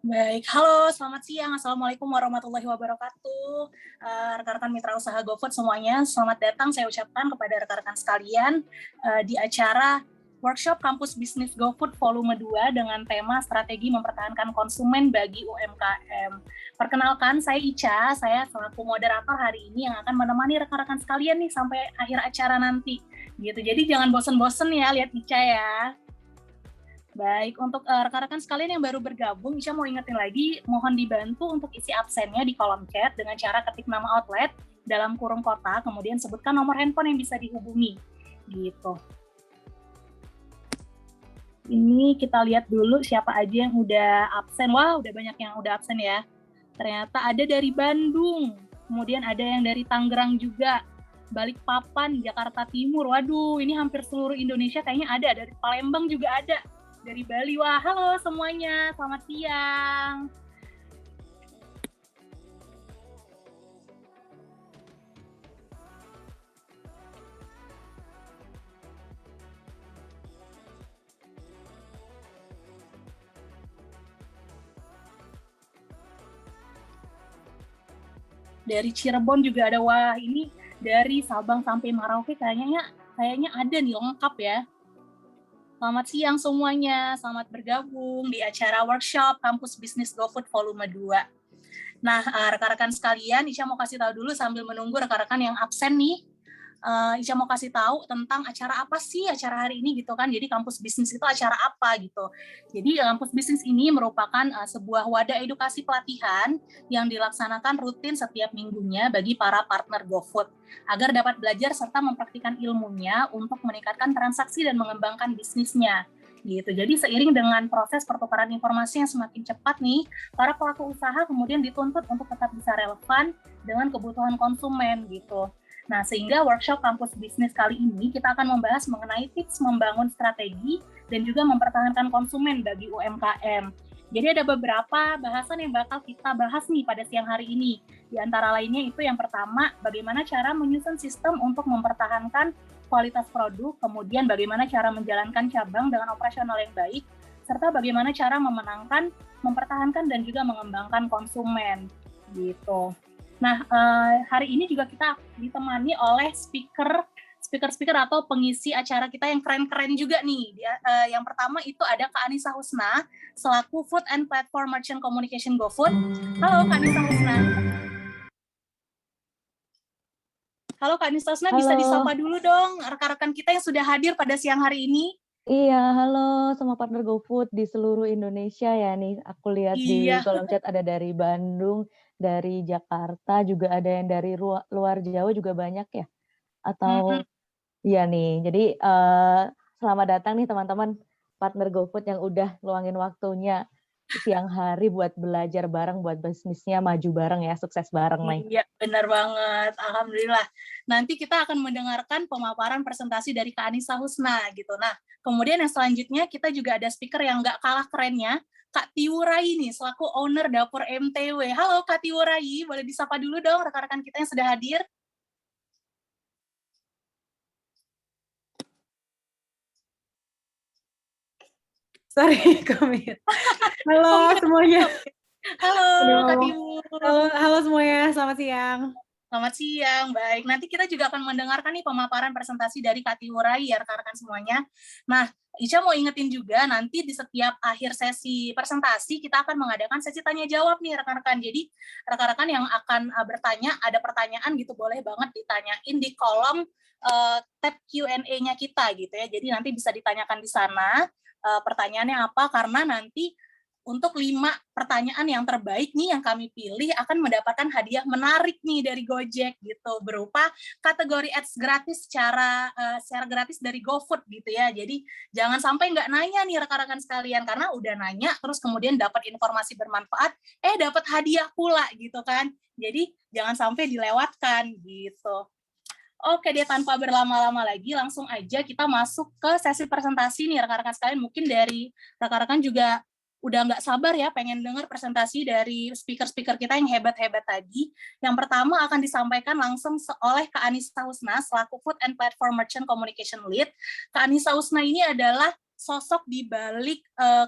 Baik, halo selamat siang, Assalamualaikum warahmatullahi wabarakatuh. Rekan-rekan mitra usaha GoFood semuanya, selamat datang saya ucapkan kepada rekan-rekan sekalian di acara Workshop Kampus Bisnis GoFood Volume 2 dengan tema Strategi Mempertahankan Konsumen bagi UMKM. Perkenalkan, saya Ica, saya selaku moderator hari ini yang akan menemani rekan-rekan sekalian nih sampai akhir acara nanti. Gitu. Jadi jangan bosen-bosen ya lihat Ica ya. Baik, untuk rekan-rekan sekalian yang baru bergabung, Isya mau ingetin lagi, mohon dibantu untuk isi absennya di kolom chat dengan cara ketik nama outlet dalam kurung kotak, kemudian sebutkan nomor handphone yang bisa dihubungi. Gitu. Ini kita lihat dulu siapa aja yang udah absen. Wah, udah banyak yang udah absen ya. Ternyata ada dari Bandung, kemudian ada yang dari Tangerang juga, Balikpapan, Jakarta Timur. Waduh, ini hampir seluruh Indonesia kayaknya ada. Dari Palembang juga ada. Dari Bali. Wah, halo semuanya. Selamat siang. Dari Cirebon juga ada. Wah, ini dari Sabang sampai Merauke kayaknya ada nih, lengkap ya. Selamat siang semuanya, selamat bergabung di acara workshop Kampus Bisnis GoFood Volume 2. Nah, rekan-rekan sekalian, Isya mau kasih tahu dulu sambil menunggu rekan-rekan yang absen nih. Isya mau kasih tahu tentang acara apa sih acara hari ini gitu kan. Jadi kampus bisnis itu acara apa gitu. Jadi kampus bisnis ini merupakan sebuah wadah edukasi pelatihan yang dilaksanakan rutin setiap minggunya bagi para partner GoFood agar dapat belajar serta mempraktikkan ilmunya untuk meningkatkan transaksi dan mengembangkan bisnisnya gitu. Jadi seiring dengan proses pertukaran informasi yang semakin cepat nih, para pelaku usaha kemudian dituntut untuk tetap bisa relevan dengan kebutuhan konsumen gitu. Nah, sehingga workshop kampus bisnis kali ini kita akan membahas mengenai tips membangun strategi dan juga mempertahankan konsumen bagi UMKM. Jadi ada beberapa bahasan yang bakal kita bahas nih pada siang hari ini. Di antara lainnya itu yang pertama, bagaimana cara menyusun sistem untuk mempertahankan kualitas produk, kemudian bagaimana cara menjalankan cabang dengan operasional yang baik, serta bagaimana cara memenangkan, mempertahankan, dan juga mengembangkan konsumen. Gitu. Nah, hari ini juga kita ditemani oleh speaker atau pengisi acara kita yang keren-keren juga nih. Yang pertama itu ada Kak Anissa Husna, selaku Food and Platform Merchant Communication GoFood. Halo Kak Anissa Husna. Halo Kak Anissa Husna, bisa disapa dulu dong rekan-rekan kita yang sudah hadir pada siang hari ini. Iya, halo semua partner GoFood di seluruh Indonesia ya nih. Aku lihat di kolom chat ada dari Bandung, dari Jakarta, juga ada yang dari luar Jawa juga banyak ya? Atau iya nih, jadi selamat datang nih teman-teman partner GoFood yang udah luangin waktunya siang hari buat belajar bareng, buat bisnisnya maju bareng ya, sukses bareng nih. Iya, benar banget. Alhamdulillah. Nanti kita akan mendengarkan pemaparan presentasi dari Kak Anissa Husna gitu. Nah, kemudian yang selanjutnya kita juga ada speaker yang nggak kalah kerennya, Kak Tiwurai nih, selaku owner Dapur MTW. Halo Kak Tiwurai, boleh disapa dulu dong rekan-rekan kita yang sudah hadir? Sorry, komit. Halo semuanya. Halo Kak Tiwu. Halo semuanya, selamat siang. Selamat siang, baik. Nanti kita juga akan mendengarkan nih pemaparan presentasi dari Kak Tiwurai ya rekan-rekan semuanya. Nah, Ica mau ingetin juga nanti di setiap akhir sesi presentasi kita akan mengadakan sesi tanya jawab nih rekan-rekan. Jadi rekan-rekan yang akan bertanya, ada pertanyaan gitu boleh banget ditanyain di kolom tab Q&A-nya kita gitu ya. Jadi nanti bisa ditanyakan di sana pertanyaannya apa, karena nanti untuk 5 pertanyaan yang terbaik nih yang kami pilih akan mendapatkan hadiah menarik nih dari Gojek gitu, berupa kategori ads gratis secara gratis dari GoFood gitu ya. Jadi jangan sampai nggak nanya nih rekan-rekan sekalian, karena udah nanya terus kemudian dapat informasi bermanfaat, dapat hadiah pula gitu kan. Jadi jangan sampai dilewatkan gitu. Oke deh, tanpa berlama-lama lagi, langsung aja kita masuk ke sesi presentasi nih rekan-rekan sekalian. Mungkin dari rekan-rekan juga udah nggak sabar ya pengen dengar presentasi dari speaker-speaker kita yang hebat-hebat tadi. Yang pertama akan disampaikan langsung oleh Kak Anissa Husna selaku Food and Platform Merchant Communication Lead. Kak Anissa Husna ini adalah sosok di balik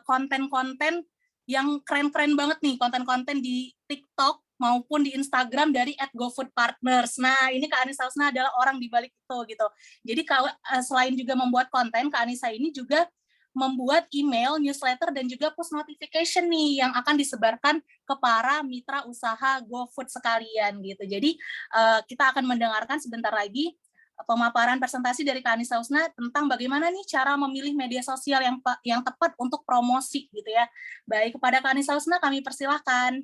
konten-konten yang keren-keren banget nih konten-konten di TikTok maupun di Instagram dari @GoFoodPartners. Nah, ini Kak Anissa Husna adalah orang di balik itu gitu. Jadi kalau selain juga membuat konten, Kak Anissa ini juga membuat email, newsletter, dan juga push notification nih yang akan disebarkan ke para mitra usaha GoFood sekalian gitu. Jadi kita akan mendengarkan sebentar lagi pemaparan presentasi dari Kak Anissa Husna tentang bagaimana nih cara memilih media sosial yang tepat untuk promosi gitu ya. Baik, kepada Kak Anissa Husna kami persilahkan.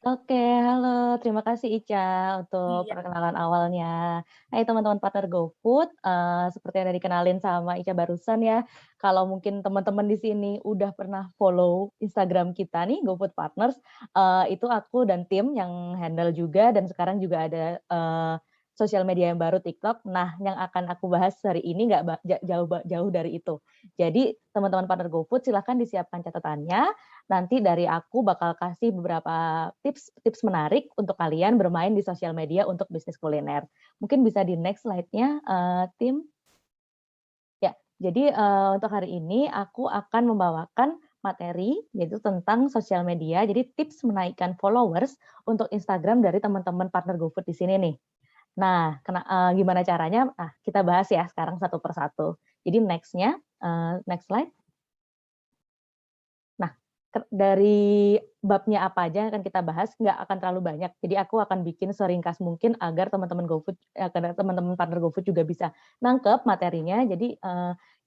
Oke, halo. Terima kasih Ica untuk Iya. perkenalan awalnya. Hai teman-teman partner GoFood, seperti yang udah dikenalin sama Ica barusan ya, kalau mungkin teman-teman di sini udah pernah follow Instagram kita nih, GoFood Partners, itu aku dan tim yang handle juga dan sekarang juga ada sosial media yang baru TikTok. Nah, yang akan aku bahas hari ini nggak jauh dari itu. Jadi teman-teman partner GoFood silahkan disiapkan catatannya. Nanti dari aku bakal kasih beberapa tips menarik untuk kalian bermain di sosial media untuk bisnis kuliner. Mungkin bisa di next slide-nya, tim. Ya, jadi untuk hari ini aku akan membawakan materi yaitu tentang sosial media. Jadi tips menaikkan followers untuk Instagram dari teman-teman partner GoFood di sini nih. Nah, gimana caranya? Nah, kita bahas ya sekarang satu persatu. Jadi next-nya, next slide. Nah, dari babnya apa aja yang akan kita bahas, nggak akan terlalu banyak. Jadi aku akan bikin seringkas mungkin agar teman-teman GoFood, agar teman-teman partner GoFood juga bisa nangkep materinya. Jadi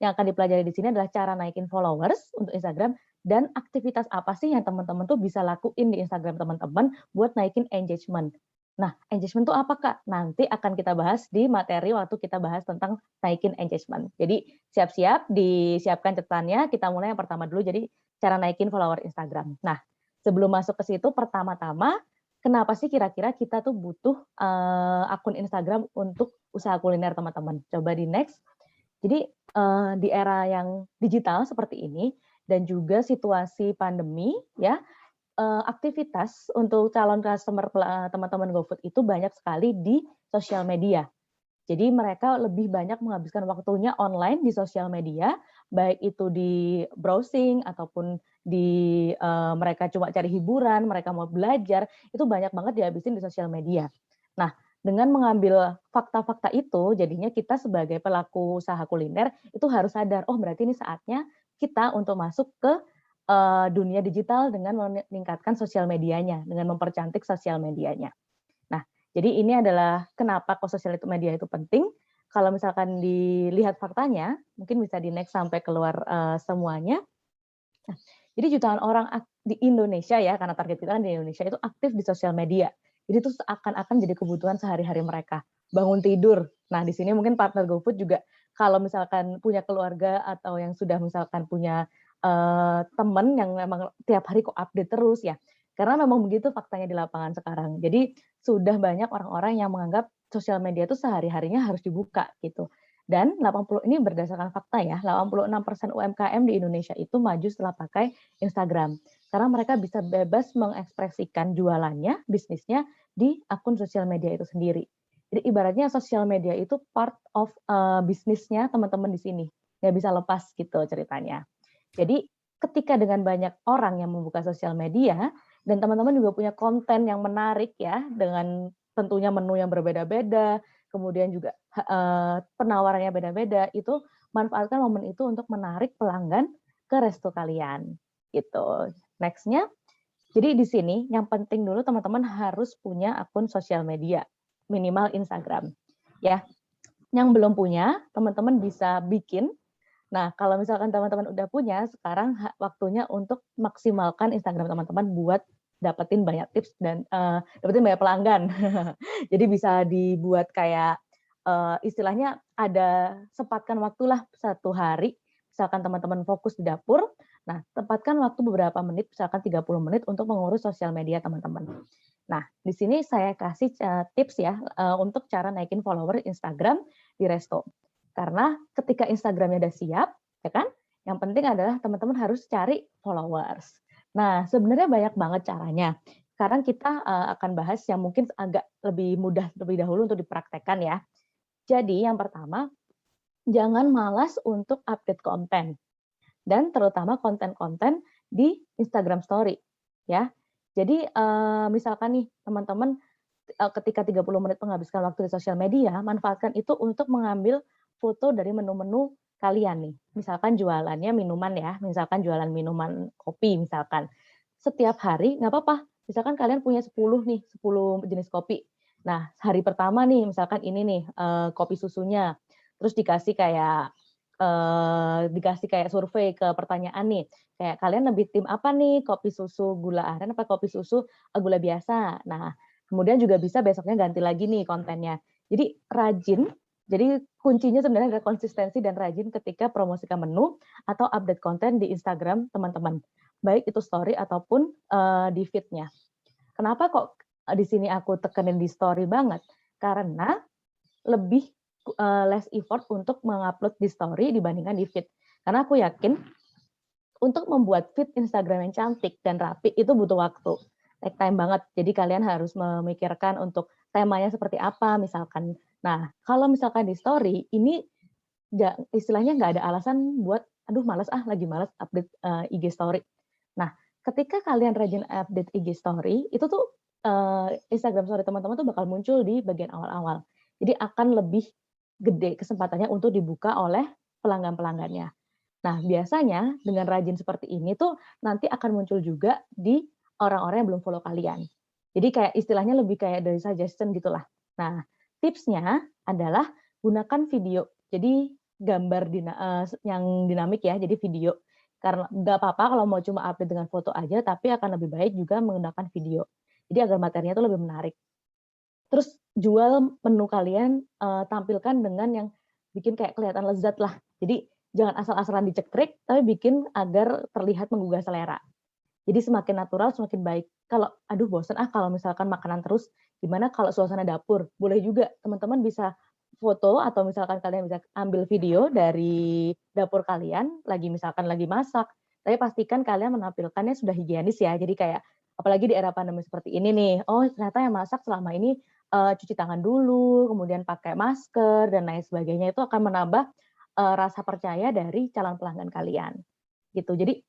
yang akan dipelajari di sini adalah cara naikin followers untuk Instagram dan aktivitas apa sih yang teman-teman tuh bisa lakuin di Instagram teman-teman buat naikin engagement. Nah, engagement itu apa Kak? Nanti akan kita bahas di materi waktu kita bahas tentang naikin engagement. Jadi siap-siap, disiapkan catatannya. Kita mulai yang pertama dulu. Jadi cara naikin follower Instagram. Nah, sebelum masuk ke situ, pertama-tama, kenapa sih kira-kira kita tuh butuh akun Instagram untuk usaha kuliner teman-teman? Coba di next. Jadi di era yang digital seperti ini dan juga situasi pandemi, ya aktivitas untuk calon customer teman-teman GoFood itu banyak sekali di sosial media. Jadi mereka lebih banyak menghabiskan waktunya online di sosial media, baik itu di browsing ataupun di mereka cuma cari hiburan, mereka mau belajar, itu banyak banget dihabisin di sosial media. Nah, dengan mengambil fakta-fakta itu, jadinya kita sebagai pelaku usaha kuliner itu harus sadar, oh berarti ini saatnya kita untuk masuk ke dunia digital dengan meningkatkan sosial medianya, dengan mempercantik sosial medianya. Nah, jadi ini adalah kenapa kok sosial media itu penting. Kalau misalkan dilihat faktanya, mungkin bisa di next sampai keluar semuanya. Nah, jadi jutaan orang di Indonesia ya, karena target kita kan di Indonesia itu aktif di sosial media. Jadi itu akan jadi kebutuhan sehari-hari mereka. Bangun tidur. Nah, di sini mungkin partner GoFood juga kalau misalkan punya keluarga atau yang sudah misalkan punya teman yang memang tiap hari kok update terus ya. Karena memang begitu faktanya di lapangan sekarang. Jadi sudah banyak orang-orang yang menganggap sosial media itu sehari-harinya harus dibuka gitu. Dan 80 ini berdasarkan fakta ya, 86% UMKM di Indonesia itu maju setelah pakai Instagram. Karena mereka bisa bebas mengekspresikan jualannya, bisnisnya di akun sosial media itu sendiri. Jadi ibaratnya sosial media itu part of bisnisnya teman-teman di sini. Nggak bisa lepas gitu ceritanya. Jadi ketika dengan banyak orang yang membuka sosial media, dan teman-teman juga punya konten yang menarik ya, dengan tentunya menu yang berbeda-beda, kemudian juga penawarannya beda-beda, itu manfaatkan momen itu untuk menarik pelanggan ke resto kalian. Gitu. Next-nya, jadi di sini yang penting dulu teman-teman harus punya akun sosial media, minimal Instagram. Ya, yang belum punya, teman-teman bisa bikin. Nah, kalau misalkan teman-teman udah punya, sekarang waktunya untuk maksimalkan Instagram teman-teman buat dapetin banyak tips dan dapetin banyak pelanggan. Jadi bisa dibuat kayak istilahnya ada sempatkan waktulah satu hari, misalkan teman-teman fokus di dapur, nah tempatkan waktu beberapa menit, misalkan 30 menit untuk mengurus sosial media teman-teman. Nah, di sini saya kasih tips ya untuk cara naikin follower Instagram di resto. Karena ketika Instagramnya udah siap, ya kan? Yang penting adalah teman-teman harus cari followers. Nah, sebenarnya banyak banget caranya. Sekarang kita akan bahas yang mungkin agak lebih mudah terlebih dahulu untuk dipraktekkan ya. Jadi yang pertama, jangan malas untuk update konten. Dan terutama konten-konten di Instagram Story, ya. Jadi, misalkan nih teman-teman, ketika 30 menit menghabiskan waktu di sosial media, manfaatkan itu untuk mengambil foto dari menu-menu kalian nih. Misalkan jualannya minuman ya, misalkan jualan minuman kopi misalkan. Setiap hari nggak apa-apa, misalkan kalian punya 10 nih, 10 jenis kopi. Nah, hari pertama nih misalkan ini nih, kopi susunya, terus dikasih kayak survei ke pertanyaan nih, kayak kalian lebih tim apa nih, kopi susu gula aren apa kopi susu, gula biasa. Nah, kemudian juga bisa besoknya ganti lagi nih kontennya. Jadi rajin, jadi kuncinya sebenarnya adalah konsistensi dan rajin ketika promosikan menu atau update konten di Instagram teman-teman, baik itu story ataupun, di feed-nya. Kenapa kok, di sini aku tekenin di story banget, karena lebih less effort untuk mengupload di story dibandingkan di feed. Karena aku yakin untuk membuat feed Instagram yang cantik dan rapi itu butuh waktu. Take time banget. Jadi kalian harus memikirkan untuk temanya seperti apa misalkan. Nah, kalau misalkan di story ini istilahnya nggak ada alasan buat aduh malas lagi malas update IG story. Nah, ketika kalian rajin update IG story, itu tuh Instagram story teman-teman tuh bakal muncul di bagian awal-awal. Jadi akan lebih gede kesempatannya untuk dibuka oleh pelanggan-pelanggannya. Nah, biasanya dengan rajin seperti ini tuh nanti akan muncul juga di orang-orang yang belum follow kalian. Jadi kayak istilahnya lebih kayak dari suggestion gitulah. Nah, tipsnya adalah gunakan video. Jadi gambar yang dinamik ya, jadi video. Karena nggak apa-apa kalau mau cuma update dengan foto aja, tapi akan lebih baik juga menggunakan video. Jadi agar materinya itu lebih menarik. Terus jual menu kalian, tampilkan dengan yang bikin kayak kelihatan lezat lah. Jadi jangan asal-asalan dicekrik, tapi bikin agar terlihat menggugah selera. Jadi semakin natural, semakin baik. Kalau, aduh bosan kalau misalkan makanan terus, gimana kalau suasana dapur? Boleh juga teman-teman bisa foto atau misalkan kalian bisa ambil video dari dapur kalian, misalkan lagi masak, tapi pastikan kalian menampilkannya sudah higienis ya. Jadi kayak, apalagi di era pandemi seperti ini nih, oh ternyata yang masak selama ini cuci tangan dulu, kemudian pakai masker, dan lain sebagainya, itu akan menambah rasa percaya dari calon pelanggan kalian. Gitu. Jadi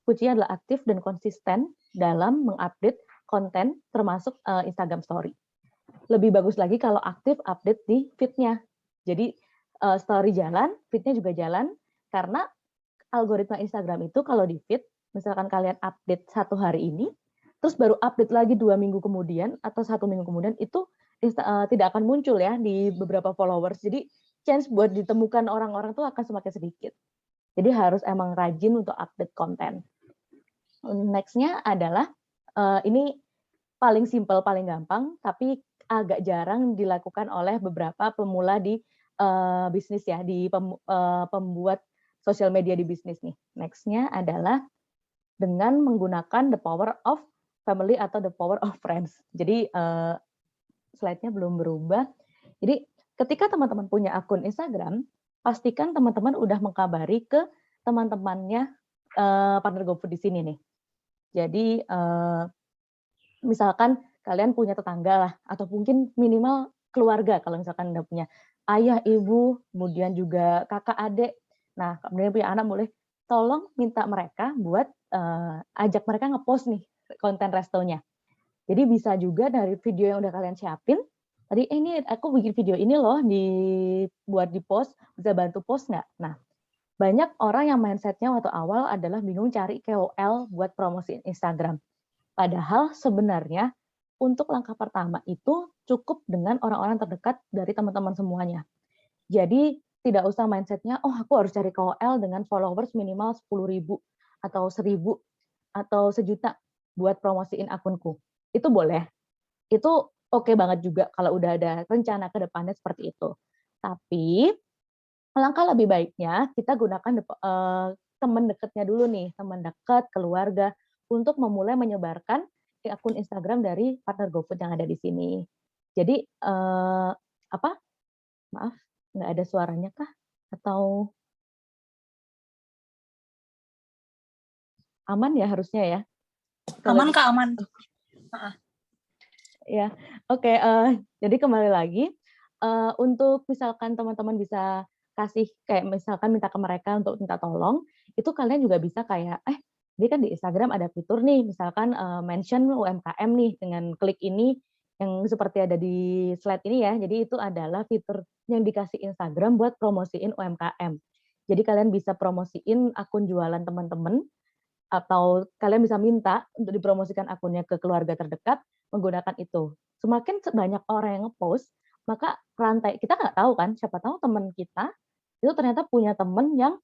kuncinya adalah aktif dan konsisten dalam mengupdate konten termasuk Instagram Story. Lebih bagus lagi kalau aktif update di feed-nya. Jadi story jalan, feed-nya juga jalan, karena algoritma Instagram itu kalau di feed, misalkan kalian update 1 hari ini, terus baru update lagi 2 minggu kemudian atau 1 minggu kemudian, itu tidak akan muncul ya di beberapa followers. Jadi chance buat ditemukan orang-orang tuh akan semakin sedikit. Jadi harus emang rajin untuk update konten. Next-nya adalah, ini paling simpel, paling gampang, tapi agak jarang dilakukan oleh beberapa pemula di bisnis ya, di pembuat sosial media di bisnis nih. Next-nya adalah dengan menggunakan the power of family atau the power of friends. Jadi slide-nya belum berubah. Jadi ketika teman-teman punya akun Instagram, pastikan teman-teman udah mengkabari ke teman-temannya partner GoFood di sini nih. Jadi misalkan kalian punya tetangga lah, atau mungkin minimal keluarga kalau misalkan udah punya ayah, ibu, kemudian juga kakak, adik. Nah, kemudian punya anak, boleh tolong minta mereka buat ajak mereka ngepost nih konten restonya. Jadi bisa juga dari video yang udah kalian siapin, tadi ini aku bikin video ini loh, buat di post, bisa bantu post nggak? Nah, banyak orang yang mindset-nya waktu awal adalah bingung cari KOL buat promosi Instagram. Padahal sebenarnya untuk langkah pertama itu cukup dengan orang-orang terdekat dari teman-teman semuanya. Jadi tidak usah mindset-nya, oh aku harus cari KOL dengan followers minimal 10.000 atau 1.000 atau 1.000.000 buat promosiin akunku. Itu boleh. Itu oke banget juga kalau udah ada rencana ke depannya seperti itu. Tapi langkah lebih baiknya kita gunakan teman dekatnya dulu nih, teman dekat, keluarga, untuk memulai menyebarkan akun Instagram dari partner GoFood yang ada di sini. Jadi maaf, nggak ada suaranya kah? Atau aman ya harusnya ya? Aman Kak, aman. Ya, oke. Jadi kembali lagi, untuk misalkan teman-teman bisa kasih kayak misalkan minta ke mereka untuk minta tolong, itu kalian juga bisa kayak, Jadi kan di Instagram ada fitur nih, misalkan mention UMKM nih dengan klik ini yang seperti ada di slide ini ya. Jadi itu adalah fitur yang dikasih Instagram buat promosiin UMKM. Jadi kalian bisa promosiin akun jualan teman-teman atau kalian bisa minta untuk dipromosikan akunnya ke keluarga terdekat menggunakan itu. Semakin banyak orang yang ngepost, maka rantai kita nggak tahu kan, siapa tahu teman kita itu ternyata punya teman yang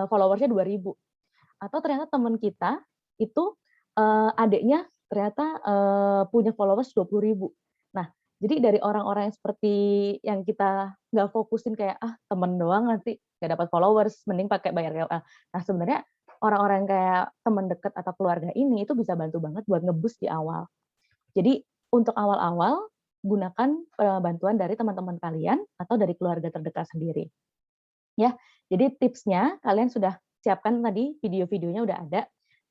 followersnya 2.000 atau ternyata teman kita itu adiknya ternyata punya followers 20.000. Nah, jadi dari orang-orang yang seperti yang kita nggak fokusin kayak temen doang nanti nggak dapat followers, mending pakai bayar KOL. Nah, sebenarnya orang-orang yang kayak teman dekat atau keluarga ini itu bisa bantu banget buat ngeboost di awal. Jadi untuk awal-awal gunakan bantuan dari teman-teman kalian atau dari keluarga terdekat sendiri. Ya, jadi tipsnya kalian sudah siapkan tadi video-videonya udah ada,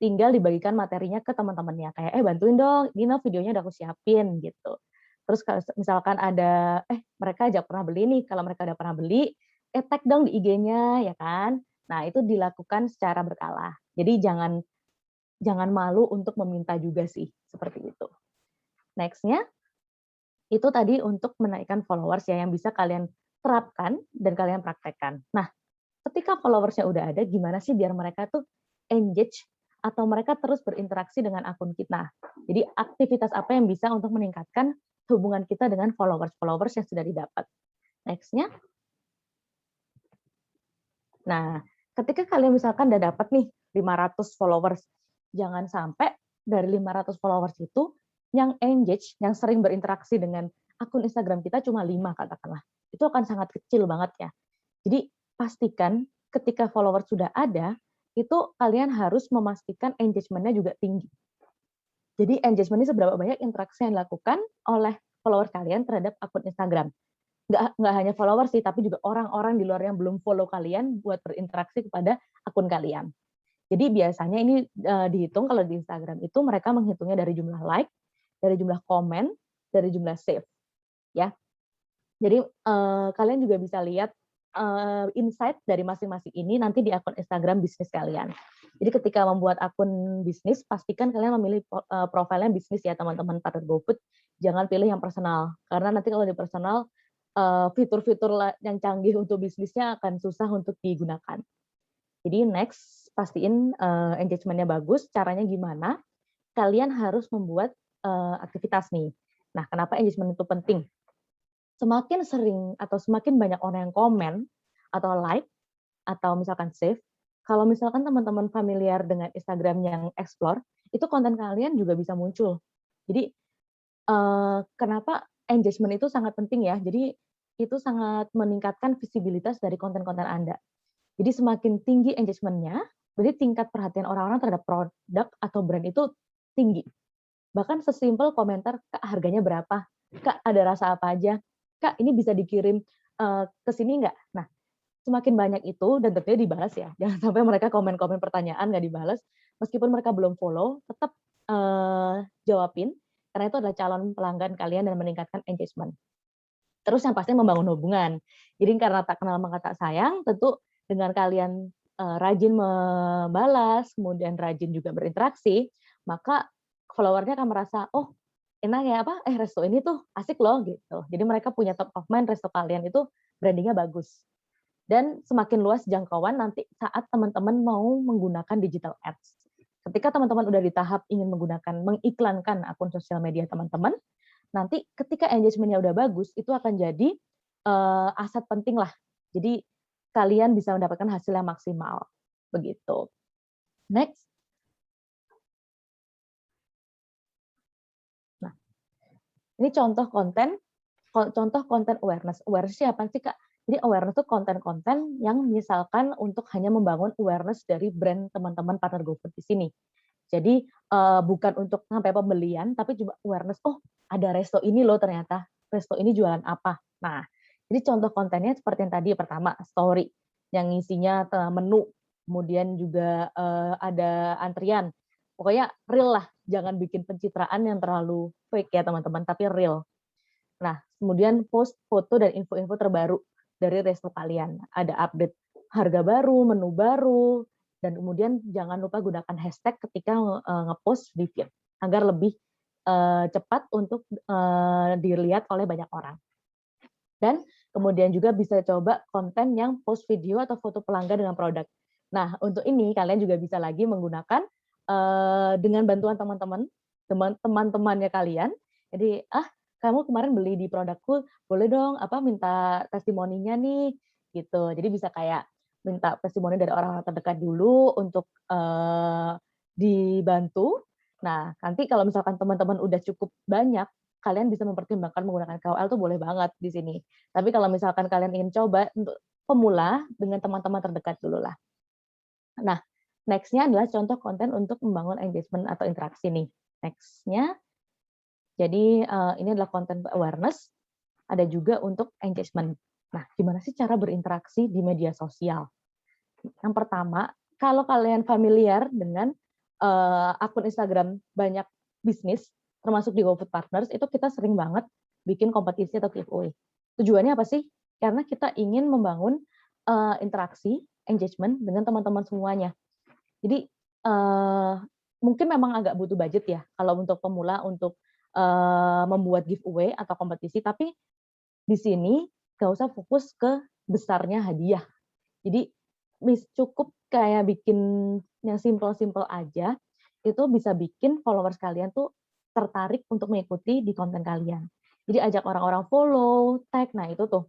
tinggal dibagikan materinya ke teman-temannya kayak bantuin dong, ini videonya udah aku siapin gitu. Terus kalau misalkan ada mereka aja pernah beli nih, kalau mereka udah pernah beli, tag dong di IG-nya ya kan. Nah, itu dilakukan secara berkala. Jadi jangan malu untuk meminta juga sih, seperti itu. Next-nya itu tadi untuk menaikkan followers ya yang bisa kalian terapkan dan kalian praktekkan. Nah, ketika followersnya udah ada, gimana sih biar mereka tuh engage atau mereka terus berinteraksi dengan akun kita. Jadi aktivitas apa yang bisa untuk meningkatkan hubungan kita dengan followers yang sudah didapat. Next-nya. Nah, ketika kalian misalkan udah dapat nih 500 followers, jangan sampai dari 500 followers itu yang engage, yang sering berinteraksi dengan akun Instagram kita cuma 5 katakanlah. Itu akan sangat kecil banget ya. Jadi pastikan ketika followers sudah ada, itu kalian harus memastikan engagement-nya juga tinggi. Jadi engagement ini seberapa banyak interaksi yang dilakukan oleh followers kalian terhadap akun Instagram. Nggak hanya followers sih, tapi juga orang-orang di luar yang belum follow kalian buat berinteraksi kepada akun kalian. Jadi biasanya ini dihitung kalau di Instagram itu mereka menghitungnya dari jumlah like, dari jumlah komen, dari jumlah save. Ya. Jadi kalian juga bisa lihat insight dari masing-masing ini nanti di akun Instagram bisnis kalian. Jadi ketika membuat akun bisnis, pastikan kalian memilih profilnya bisnis ya teman-teman partner GoFood. Jangan pilih yang personal, karena nanti kalau di personal, fitur-fitur yang canggih untuk bisnisnya akan susah untuk digunakan. Jadi next, pastiin engagement-nya bagus. Caranya gimana? Kalian harus membuat aktivitas nih. Nah, kenapa engagement itu penting? Semakin sering atau semakin banyak orang yang komen atau like atau misalkan save, kalau misalkan teman-teman familiar dengan Instagram yang explore, itu konten kalian juga bisa muncul. Jadi kenapa engagement itu sangat penting ya? Jadi itu sangat meningkatkan visibilitas dari konten-konten Anda. Jadi semakin tinggi engagement-nya, berarti tingkat perhatian orang-orang terhadap produk atau brand itu tinggi. Bahkan sesimpel komentar, Kak harganya berapa? Kak ada rasa apa aja? Kak ini bisa dikirim ke sini nggak? Nah, semakin banyak itu dan tentunya dibalas ya. Jangan sampai mereka komen-komen pertanyaan nggak dibalas. Meskipun mereka belum follow, tetap jawabin karena itu adalah calon pelanggan kalian dan meningkatkan engagement. Terus yang pasti membangun hubungan. Jadi karena tak kenal maka tak sayang, tentu dengan kalian rajin membalas, kemudian rajin juga berinteraksi, maka followernya akan merasa, oh enak ya resto ini tuh asik loh gitu. Jadi mereka punya top of mind resto kalian itu brandingnya bagus. Dan semakin luas jangkauan nanti saat teman-teman mau menggunakan digital ads. Ketika teman-teman udah di tahap ingin mengiklankan akun sosial media teman-teman, nanti ketika engagement-nya udah bagus, itu akan jadi aset penting lah. Jadi kalian bisa mendapatkan hasil yang maksimal. Begitu. Next. Nah, ini contoh konten awareness. Awareness apa sih, Kak? Jadi awareness itu konten-konten yang misalkan untuk hanya membangun awareness dari brand teman-teman partner GoFood di sini. Jadi bukan untuk sampai pembelian, tapi juga awareness, oh ada resto ini loh ternyata, resto ini jualan apa. Nah, jadi contoh kontennya seperti yang tadi, pertama story, yang isinya menu, kemudian juga ada antrian. Pokoknya real lah, jangan bikin pencitraan yang terlalu fake ya teman-teman, tapi real. Nah, kemudian post foto dan info-info terbaru dari resto kalian. Ada update harga baru, menu baru, Dan kemudian jangan lupa gunakan hashtag ketika ngepost di feed agar lebih cepat untuk dilihat oleh banyak orang. Dan kemudian juga bisa coba konten yang post video atau foto pelanggan dengan produk. Nah, untuk ini kalian juga bisa lagi menggunakan dengan bantuan teman-temannya kalian. Jadi, kamu kemarin beli di produkku, boleh dong minta testimoninya nih, gitu. Jadi bisa kayak minta testimoni dari orang-orang terdekat dulu untuk dibantu. Nah, nanti kalau misalkan teman-teman udah cukup banyak, kalian bisa mempertimbangkan menggunakan KOL tuh boleh banget di sini. Tapi kalau misalkan kalian ingin coba untuk pemula dengan teman-teman terdekat dulu lah. Nah, next-nya adalah contoh konten untuk membangun engagement atau interaksi nih. Next-nya, jadi ini adalah content awareness, ada juga untuk engagement. Nah, gimana sih cara berinteraksi di media sosial? Yang pertama, kalau kalian familiar dengan akun Instagram banyak bisnis, termasuk di GoFood Partners, itu kita sering banget bikin kompetisi atau giveaway. Tujuannya apa sih? Karena kita ingin membangun interaksi, engagement dengan teman-teman semuanya. Jadi mungkin memang agak butuh budget ya kalau untuk pemula untuk membuat giveaway atau kompetisi, tapi di sini nggak usah fokus ke besarnya hadiah. Jadi cukup kayak bikin yang simple-simple aja, itu bisa bikin followers kalian tuh tertarik untuk mengikuti di konten kalian. Jadi ajak orang-orang follow, tag, nah itu tuh.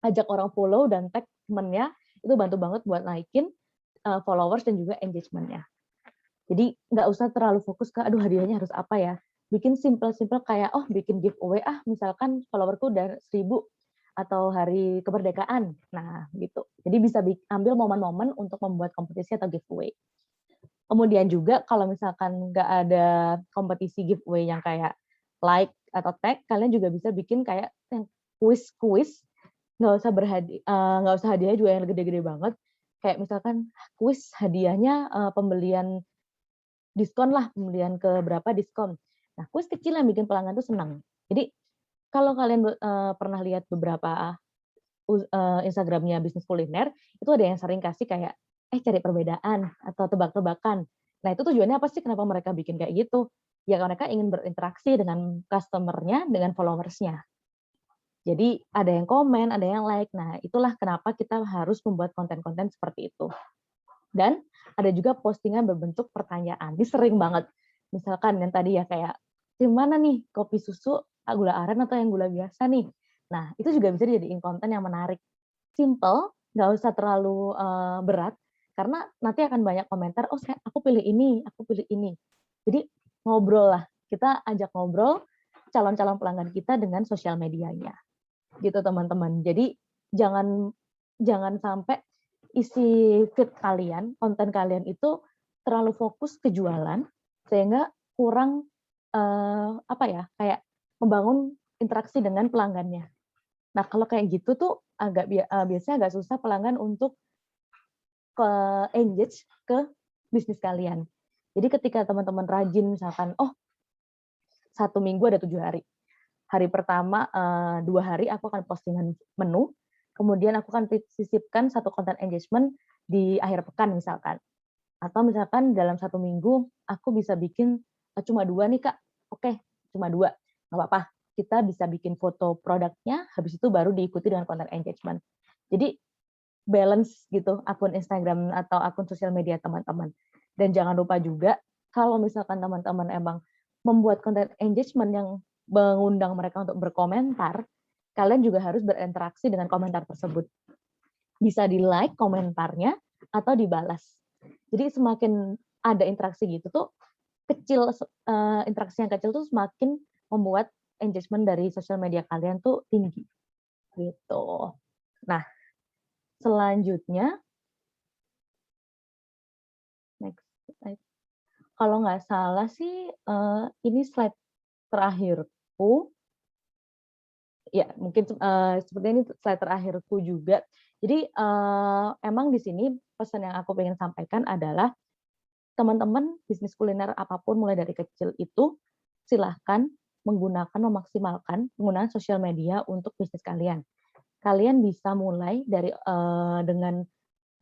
Ajak orang follow dan tag temennya, itu bantu banget buat naikin followers dan juga engagement-nya. Jadi nggak usah terlalu fokus ke, aduh hadiahnya harus apa ya. Bikin simple-simple kayak, bikin giveaway, misalkan followerku udah 1.000, atau hari kemerdekaan. Nah, gitu. Jadi bisa ambil momen-momen untuk membuat kompetisi atau giveaway. Kemudian juga kalau misalkan nggak ada kompetisi giveaway yang kayak like atau tag, kalian juga bisa bikin kayak yang kuis, nggak usah hadiahnya juga yang gede-gede banget. Kayak misalkan kuis hadiahnya pembelian diskon lah, pembelian ke berapa diskon. Nah, kuis kecil yang bikin pelanggan tuh senang. Jadi kalau kalian pernah lihat beberapa Instagramnya bisnis kuliner, itu ada yang sering kasih kayak, cari perbedaan atau tebak-tebakan. Nah, itu tujuannya apa sih kenapa mereka bikin kayak gitu? Ya mereka ingin berinteraksi dengan customer-nya, dengan followers-nya. Jadi ada yang komen, ada yang like. Nah, itulah kenapa kita harus membuat konten-konten seperti itu. Dan ada juga postingan berbentuk pertanyaan. Ini sering banget. Misalkan yang tadi ya kayak, tim mana nih kopi susu gula aren atau yang gula biasa nih? Nah, itu juga bisa dijadiin konten yang menarik. Simple, nggak usah terlalu berat, karena nanti akan banyak komentar, aku pilih ini, aku pilih ini. Jadi ngobrol lah, kita ajak ngobrol calon-calon pelanggan kita dengan sosial medianya. Gitu teman-teman. Jadi jangan sampai isi feed kalian, konten kalian itu terlalu fokus ke jualan, sehingga kurang kayak membangun interaksi dengan pelanggannya. Nah, kalau kayak gitu tuh biasanya agak susah pelanggan untuk engage ke bisnis kalian. Jadi ketika teman-teman rajin misalkan, 1 minggu ada 7 hari. Hari pertama 2 hari aku akan postingan menu, kemudian aku akan sisipkan 1 konten engagement di akhir pekan misalkan. Atau misalkan dalam 1 minggu aku bisa bikin cuma 2 nih Kak. Oke, cuma 2. Nggak apa-apa. Kita bisa bikin foto produknya, habis itu baru diikuti dengan konten engagement. Jadi balance gitu akun Instagram atau akun sosial media teman-teman. Dan jangan lupa juga kalau misalkan teman-teman emang membuat konten engagement yang mengundang mereka untuk berkomentar, kalian juga harus berinteraksi dengan komentar tersebut. Bisa di-like komentarnya atau dibalas. Jadi semakin ada interaksi gitu tuh interaksi yang kecil tuh semakin membuat engagement dari sosial media kalian tuh tinggi. Gitu. Nah, selanjutnya next slide. Kalau nggak salah sih ini slide terakhirku. Ya, mungkin seperti ini slide terakhirku juga. Jadi emang di sini pesan yang aku pengen sampaikan adalah teman-teman bisnis kuliner apapun mulai dari kecil itu silahkan memaksimalkan penggunaan sosial media untuk bisnis kalian. Kalian bisa mulai dari dengan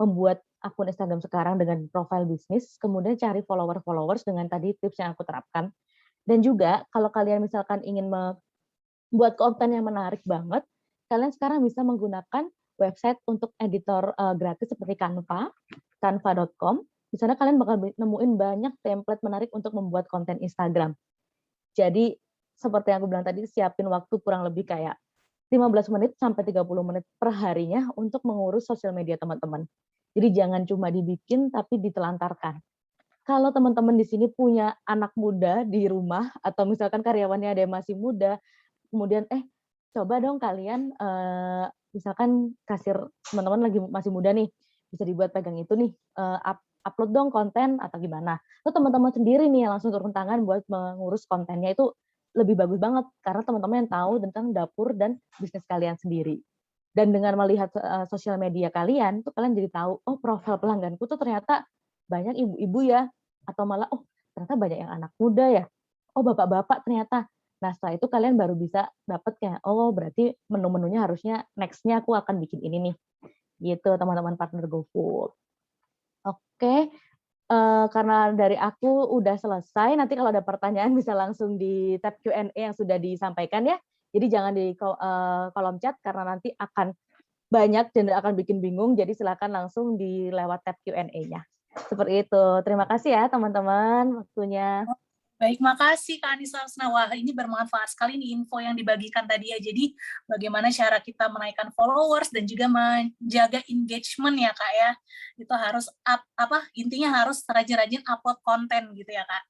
membuat akun Instagram sekarang dengan profil bisnis, kemudian cari followers dengan tadi tips yang aku terapkan. Dan juga kalau kalian misalkan ingin membuat konten yang menarik banget, kalian sekarang bisa menggunakan website untuk editor gratis seperti Canva, canva.com. Di sana kalian bakal nemuin banyak template menarik untuk membuat konten Instagram. Jadi seperti yang aku bilang tadi, siapin waktu kurang lebih kayak 15 menit sampai 30 menit per harinya untuk mengurus sosial media teman-teman. Jadi jangan cuma dibikin tapi ditelantarkan. Kalau teman-teman di sini punya anak muda di rumah atau misalkan karyawannya ada yang masih muda, kemudian coba dong kalian misalkan kasir teman-teman lagi masih muda nih, bisa dibuat pegang itu nih, upload dong konten atau gimana. Terus teman-teman sendiri nih yang langsung turun tangan buat mengurus kontennya itu lebih bagus banget karena teman-teman yang tahu tentang dapur dan bisnis kalian sendiri. Dan dengan melihat sosial media kalian, tuh kalian jadi tahu, oh profil pelangganku tuh ternyata banyak ibu-ibu ya, atau malah oh ternyata banyak yang anak muda ya, oh bapak-bapak ternyata. Nah setelah itu kalian baru bisa dapat kayak, oh berarti menu-menunya harusnya next-nya aku akan bikin ini nih, gitu teman-teman partner GoFood. Oke, karena dari aku udah selesai, nanti kalau ada pertanyaan bisa langsung di tab Q&A yang sudah disampaikan ya. Jadi jangan di kolom chat karena nanti akan banyak dan akan bikin bingung, jadi silakan langsung di lewat tab Q&A-nya. Seperti itu. Terima kasih ya teman-teman waktunya. Baik, makasih Kak Anissa Rusna. Wah, ini bermanfaat sekali nih info yang dibagikan tadi ya. Jadi, bagaimana cara kita menaikkan followers dan juga menjaga engagement ya Kak ya. Itu harus intinya harus rajin-rajin upload konten gitu ya Kak.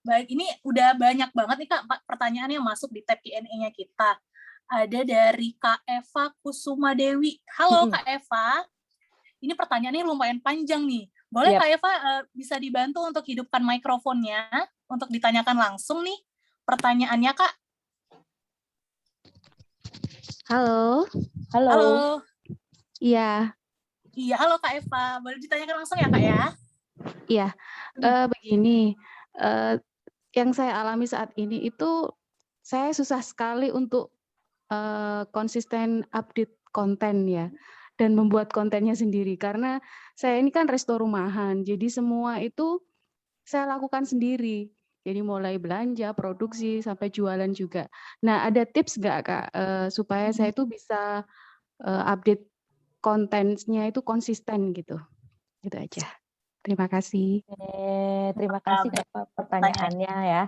Baik, ini udah banyak banget nih Kak pertanyaan yang masuk di tab Q&A-nya kita. Ada dari Kak Eva Kusuma Dewi. Halo Kak Eva. Ini pertanyaannya lumayan panjang nih. Boleh Kak Eva bisa dibantu untuk hidupkan mikrofonnya untuk ditanyakan langsung nih pertanyaannya Kak. Halo. Halo. Iya. Iya, halo Kak Eva. Boleh ditanyakan langsung ya Kak ya? Iya. Begini, yang saya alami saat ini itu saya susah sekali untuk konsisten update konten ya. Dan membuat kontennya sendiri karena saya ini kan resto rumahan, jadi semua itu saya lakukan sendiri. Jadi mulai belanja, produksi sampai jualan juga. Nah, ada tips nggak Kak supaya saya itu bisa update kontennya itu konsisten gitu? Gitu aja. Terima kasih. Terima kasih Kak pertanyaannya ya.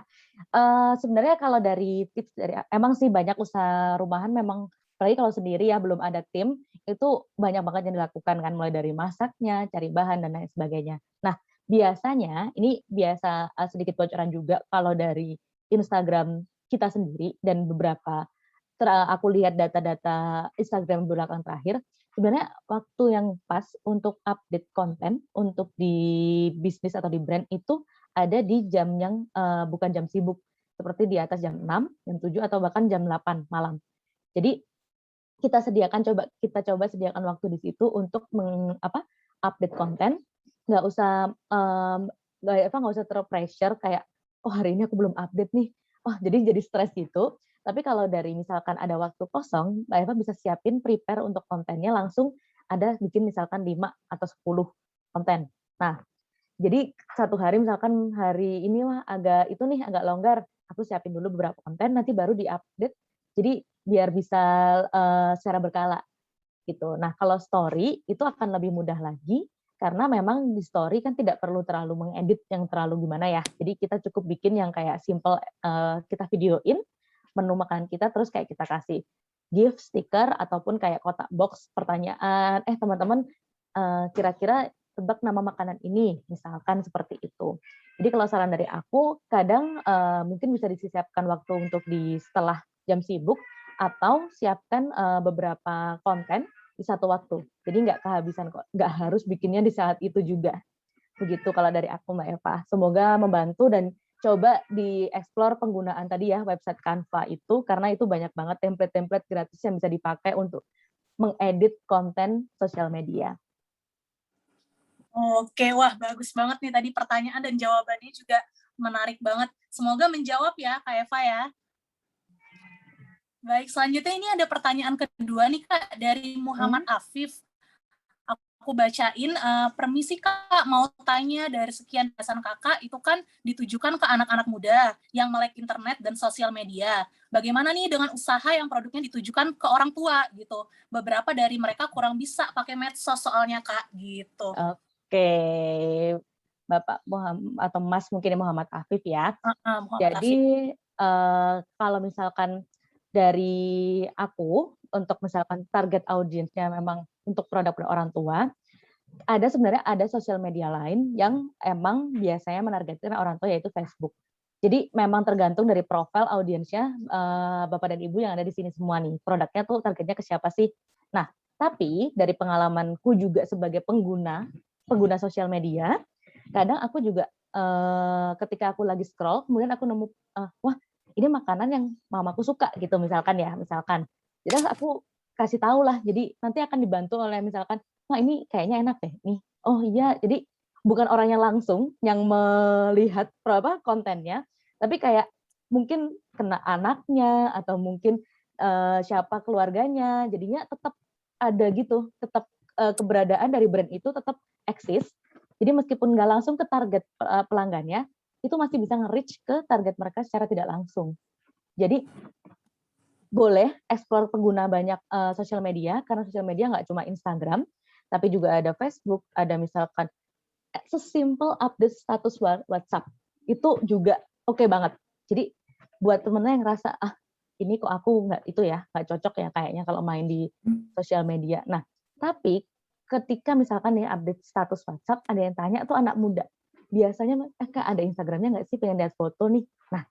Sebenarnya kalau dari tips dari emang sih banyak usaha rumahan memang apalagi kalau sendiri ya belum ada tim itu banyak banget yang dilakukan kan mulai dari masaknya, cari bahan dan lain sebagainya. Nah, biasanya ini biasa sedikit bocoran juga kalau dari Instagram kita sendiri dan beberapa aku lihat data-data Instagram belakang terakhir, sebenarnya waktu yang pas untuk update konten untuk di bisnis atau di brand itu ada di jam yang bukan jam sibuk, seperti di atas jam 6, jam 7 atau bahkan jam 8 malam. Jadi kita coba sediakan waktu di situ untuk update konten, nggak usah nggak usah ter-pressure kayak oh hari ini aku belum update nih, oh jadi stres gitu. Tapi kalau dari misalkan ada waktu kosong, Mbak Eva bisa siapin prepare untuk kontennya langsung ada bikin misalkan 5 atau 10 konten. Nah, jadi satu hari misalkan hari ini mah agak longgar, aku siapin dulu beberapa konten nanti baru di-update. Jadi biar bisa secara berkala gitu. Nah, kalau story itu akan lebih mudah lagi karena memang di story kan tidak perlu terlalu mengedit yang terlalu gimana ya. Jadi kita cukup bikin yang kayak simple kita videoin menu makan kita terus kayak kita kasih gift, stiker ataupun kayak kotak box pertanyaan, teman-teman kira-kira tebak nama makanan ini, misalkan seperti itu. Jadi kalau saran dari aku, kadang mungkin bisa disiapkan waktu untuk di setelah jam sibuk atau siapkan beberapa konten di satu waktu. Jadi nggak kehabisan kok, nggak harus bikinnya di saat itu juga. Begitu kalau dari aku Mbak Eva. Semoga membantu dan coba di-explore penggunaan tadi ya website Canva itu karena itu banyak banget template-template gratis yang bisa dipakai untuk mengedit konten sosial media. Oke, wah bagus banget nih tadi pertanyaan dan jawabannya juga menarik banget. Semoga menjawab ya Kak Eva ya. Baik, selanjutnya ini ada pertanyaan kedua nih Kak dari Muhammad Afif. Aku aku bacain, permisi Kak, mau tanya dari sekian bahasan Kakak, itu kan ditujukan ke anak-anak muda yang melek internet dan sosial media. Bagaimana nih dengan usaha yang produknya ditujukan ke orang tua gitu? Beberapa dari mereka kurang bisa pakai medsos soalnya Kak, gitu. Oke, Bapak atau Mas mungkin Muhammad Afif ya. Muhammad Afif. Jadi kalau misalkan dari aku untuk misalkan target audiensnya memang untuk produk orang tua, sebenarnya ada sosial media lain yang emang biasanya menargetkan orang tua, yaitu Facebook. Jadi memang tergantung dari profil audiensnya Bapak dan Ibu yang ada di sini semua nih. Produknya tuh targetnya ke siapa sih? Nah, tapi dari pengalamanku juga sebagai pengguna sosial media, kadang aku juga ketika aku lagi scroll, kemudian aku nemu, wah ini makanan yang mamaku suka gitu misalkan ya, Jadi aku kasih tahu lah, jadi nanti akan dibantu oleh misalkan, wah ini kayaknya enak deh nih. Oh iya, jadi bukan orangnya langsung yang melihat kontennya, tapi kayak mungkin kena anaknya atau mungkin siapa keluarganya, jadinya tetap ada gitu, tetap keberadaan dari brand itu tetap eksis. Jadi meskipun nggak langsung ke target pelanggannya, itu masih bisa nge-reach ke target mereka secara tidak langsung. Jadi boleh explore pengguna banyak sosial media, karena sosial media nggak cuma Instagram, tapi juga ada Facebook, ada misalkan sesimpel update status WhatsApp, itu juga oke banget. Jadi buat temennya yang ngerasa, ini kok aku nggak cocok ya kayaknya kalau main di sosial media. Nah, tapi ketika misalkan nih update status WhatsApp, ada yang tanya tuh anak muda, biasanya Kak ada Instagramnya nggak sih, pengen lihat foto nih. Nah,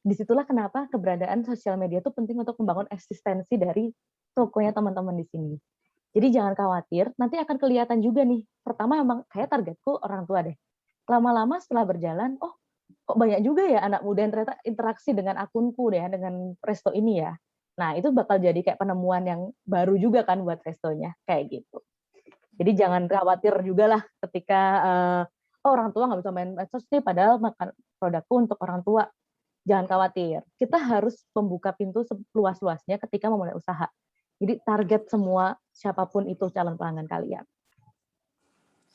disitulah kenapa keberadaan sosial media itu penting untuk membangun eksistensi dari tokonya teman-teman di sini. Jadi jangan khawatir, nanti akan kelihatan juga nih. Pertama emang kayak targetku orang tua deh. Lama-lama setelah berjalan, oh kok banyak juga ya anak muda yang ternyata interaksi dengan akunku deh, dengan resto ini ya. Nah itu bakal jadi kayak penemuan yang baru juga kan buat restonya, kayak gitu. Jadi jangan khawatir juga lah ketika orang tua nggak bisa main medsos nih, padahal makan produkku untuk orang tua. Jangan khawatir, kita harus membuka pintu seluas-luasnya ketika memulai usaha. Jadi target semua siapapun itu calon pelanggan kalian.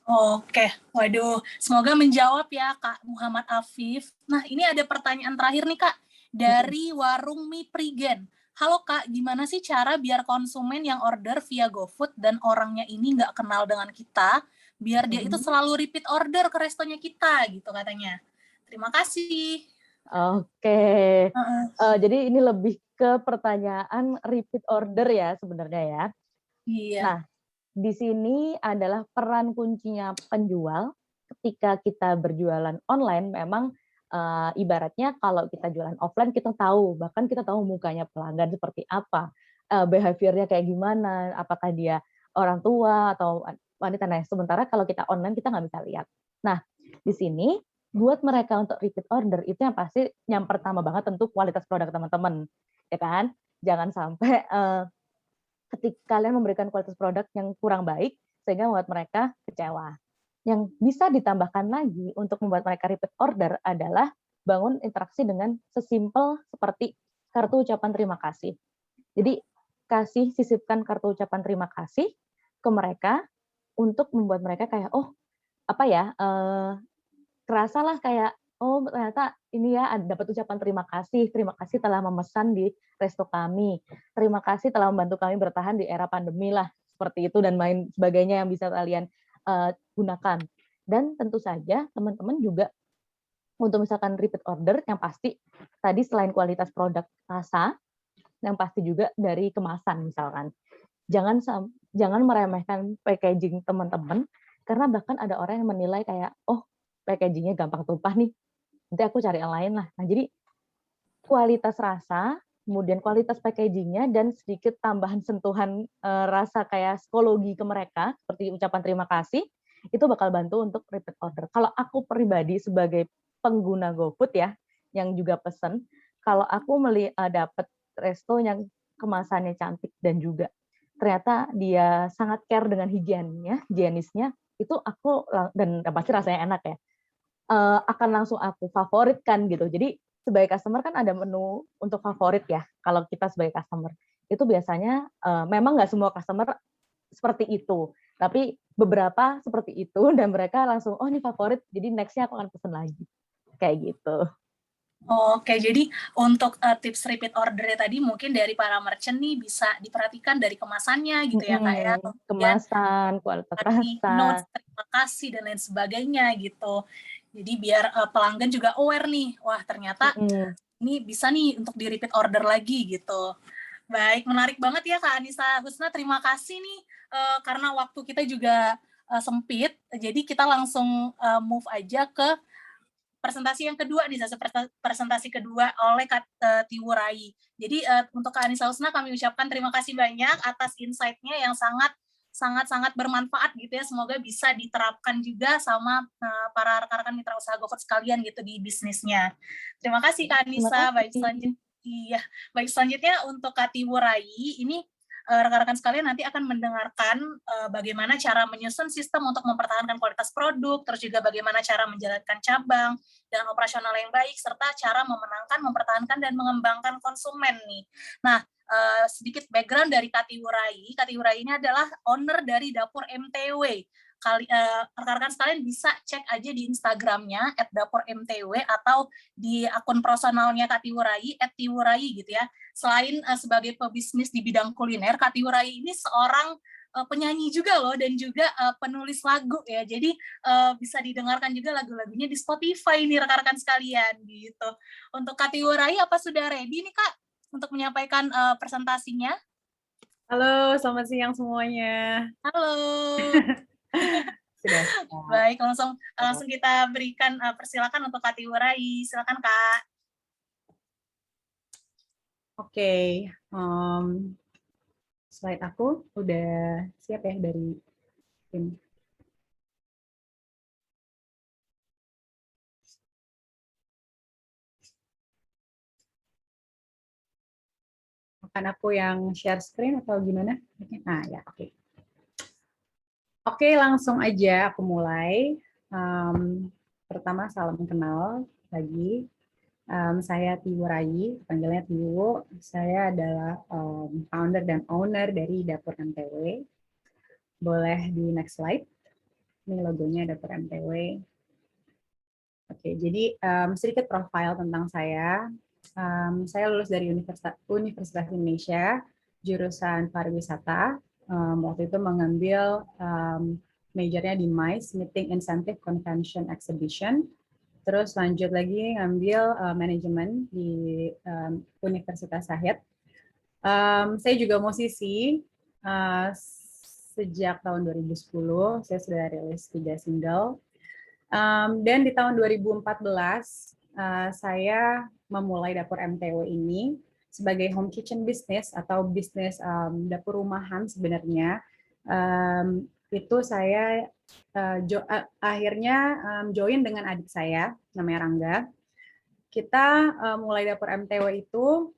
Oke, waduh, semoga menjawab ya Kak Muhammad Afif. Nah, ini ada pertanyaan terakhir nih Kak, dari Warung Mie Prigen. Halo Kak, gimana sih cara biar konsumen yang order via GoFood dan orangnya ini nggak kenal dengan kita, biar dia itu selalu repeat order ke restonya kita, gitu katanya. Terima kasih. Oke, jadi ini lebih ke pertanyaan repeat order ya sebenarnya ya. Iya. Nah, di sini adalah peran kuncinya penjual ketika kita berjualan online. Memang ibaratnya kalau kita jualan offline kita tahu, bahkan kita tahu mukanya pelanggan seperti apa, behaviornya kayak gimana, apakah dia orang tua atau wanita. Nah, sementara kalau kita online kita nggak bisa lihat. Nah, di sini buat mereka untuk repeat order itu yang pasti yang pertama banget tentu kualitas produk teman-teman, ya kan? Jangan sampai ketika kalian memberikan kualitas produk yang kurang baik sehingga membuat mereka kecewa. Yang bisa ditambahkan lagi untuk membuat mereka repeat order adalah bangun interaksi dengan sesimpel seperti kartu ucapan terima kasih. Jadi sisipkan kartu ucapan terima kasih ke mereka untuk membuat mereka kayak kerasa lah kayak, oh ternyata ini ya dapat ucapan terima kasih telah memesan di resto kami, terima kasih telah membantu kami bertahan di era pandemi lah, seperti itu dan lain sebagainya yang bisa kalian gunakan. Dan tentu saja teman-teman juga untuk misalkan repeat order, yang pasti tadi selain kualitas produk rasa, yang pasti juga dari kemasan misalkan. Jangan meremehkan packaging teman-teman, karena bahkan ada orang yang menilai kayak, oh packagingnya gampang tumpah nih, nanti aku cari yang lain lah. Nah jadi kualitas rasa, kemudian kualitas packagingnya, dan sedikit tambahan sentuhan rasa kayak psikologi ke mereka, seperti ucapan terima kasih, itu bakal bantu untuk repeat order. Kalau aku pribadi sebagai pengguna GoFood ya, yang juga pesen, kalau aku dapat resto yang kemasannya cantik dan juga ternyata dia sangat care dengan higienisnya, itu aku, dan pasti rasanya enak ya, akan langsung aku favoritkan gitu. Jadi sebagai customer kan ada menu untuk favorit ya. Kalau kita sebagai customer itu biasanya memang nggak semua customer seperti itu. Tapi beberapa seperti itu dan mereka langsung, oh ini favorit, jadi next-nya aku akan pesen lagi. Kayak gitu. Oke, jadi untuk tips repeat order tadi mungkin dari para merchant nih bisa diperhatikan dari kemasannya gitu ya Kak ya. Kemasan, kualitas rasa. Notes, terima kasih dan lain sebagainya gitu. Jadi biar pelanggan juga aware nih, wah ternyata ini bisa nih untuk di repeat order lagi gitu. Baik, menarik banget ya Kak Anissa Husna, terima kasih nih karena waktu kita juga sempit, jadi kita langsung move aja ke presentasi yang kedua nih, presentasi kedua oleh Kak Tiwurai. Jadi untuk Kak Anissa Husna kami ucapkan terima kasih banyak atas insight-nya yang sangat bermanfaat gitu ya. Semoga bisa diterapkan juga sama para rekan-rekan mitra usaha GoFood sekalian gitu di bisnisnya. Terima kasih Kak Anissa. Baik selanjutnya untuk Kak Tiwurai ini rekan-rekan sekalian nanti akan mendengarkan bagaimana cara menyusun sistem untuk mempertahankan kualitas produk, terus juga bagaimana cara menjalankan cabang dan operasional yang baik, serta cara memenangkan, mempertahankan, dan mengembangkan konsumen nih. Nah, sedikit background dari Kak Tiwurai. Kak Tiwurai ini adalah owner dari Dapur MTW. Rekan-rekan sekalian bisa cek aja di Instagramnya @dapurmtw atau di akun personalnya Kak Tiwurai @tiwurai gitu ya. Selain sebagai pebisnis di bidang kuliner, Kak Tiwurai ini seorang penyanyi juga loh dan juga penulis lagu ya. Jadi bisa didengarkan juga lagu-lagunya di Spotify nih rekan-rekan sekalian gitu. Untuk Kak Tiwurai apa sudah ready nih Kak untuk menyampaikan presentasinya? Halo, selamat siang semuanya. Halo. Sudah. Baik, langsung kita berikan persilakan untuk Kak Tiwurai. Silakan Kak. Oke, slide aku udah siap ya dari tim. Akan aku yang share screen atau gimana? Nah ya, oke. Oke, langsung aja aku mulai. Pertama salam kenal lagi. Saya Tiwurai, panggilnya Tiwu. Saya adalah founder dan owner dari Dapur MTW. Boleh di next slide. Ini logonya Dapur MTW. Oke, jadi sedikit profil tentang saya. Saya lulus dari Universitas Indonesia, jurusan pariwisata. Waktu itu mengambil majornya di MICE, Meeting Incentive Convention Exhibition. Terus lanjut lagi ngambil manajemen di Universitas Shahid. Saya juga musisi. Sejak tahun 2010, saya sudah rilis 3 single. Dan di tahun 2014, saya memulai Dapur MTW ini sebagai home kitchen business atau bisnis dapur rumahan sebenarnya. Itu saya akhirnya join dengan adik saya, namanya Rangga. Kita mulai Dapur MTW itu,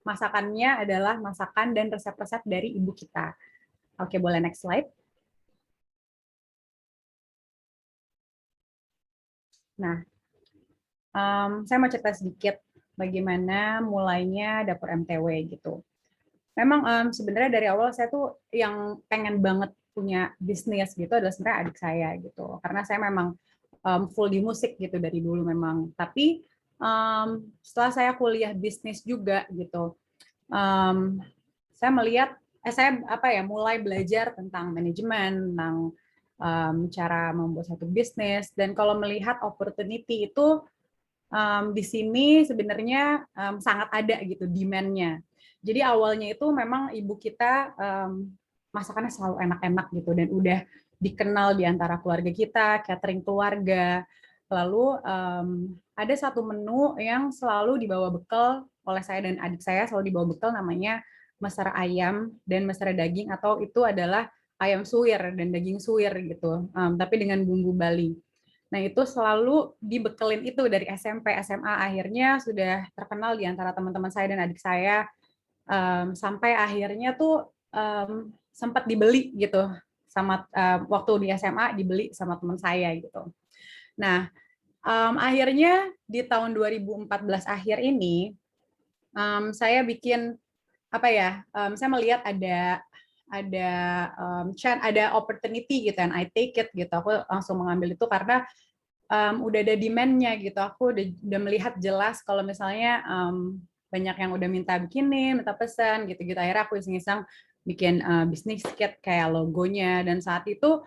masakannya adalah masakan dan resep-resep dari ibu kita. Oke, boleh next slide. Nah, saya mau cerita sedikit bagaimana mulainya Dapur MTW gitu. Memang sebenarnya dari awal saya tuh yang pengen banget punya bisnis gitu adalah sebenarnya adik saya gitu. Karena saya memang full di musik gitu dari dulu memang. Tapi setelah saya kuliah bisnis juga gitu, saya melihat saya mulai belajar tentang manajemen, tentang cara membuat satu bisnis, dan kalau melihat opportunity itu di sini sebenarnya sangat ada gitu demand-nya. Jadi awalnya itu memang ibu kita masakannya selalu enak-enak gitu dan udah dikenal di antara keluarga kita, catering keluarga. Lalu ada satu menu yang selalu dibawa bekal oleh saya dan adik saya, selalu dibawa bekal namanya mesra ayam dan mesra daging, atau itu adalah ayam suwir dan daging suwir gitu, tapi dengan bumbu Bali. Nah, itu selalu dibekelin itu dari SMP, SMA, akhirnya sudah terkenal di antara teman-teman saya dan adik saya, sampai akhirnya tuh sempat dibeli gitu, sama waktu di SMA dibeli sama teman saya gitu. Nah, akhirnya di tahun 2014 akhir ini, saya bikin saya melihat ada ada opportunity gitu, and I take it gitu. Aku langsung mengambil itu karena udah ada demand-nya gitu. Aku udah melihat jelas kalau misalnya banyak yang udah minta bikinin, minta pesan gitu-gitu. Akhirnya aku iseng-iseng bikin bisnis kit kayak logonya, dan saat itu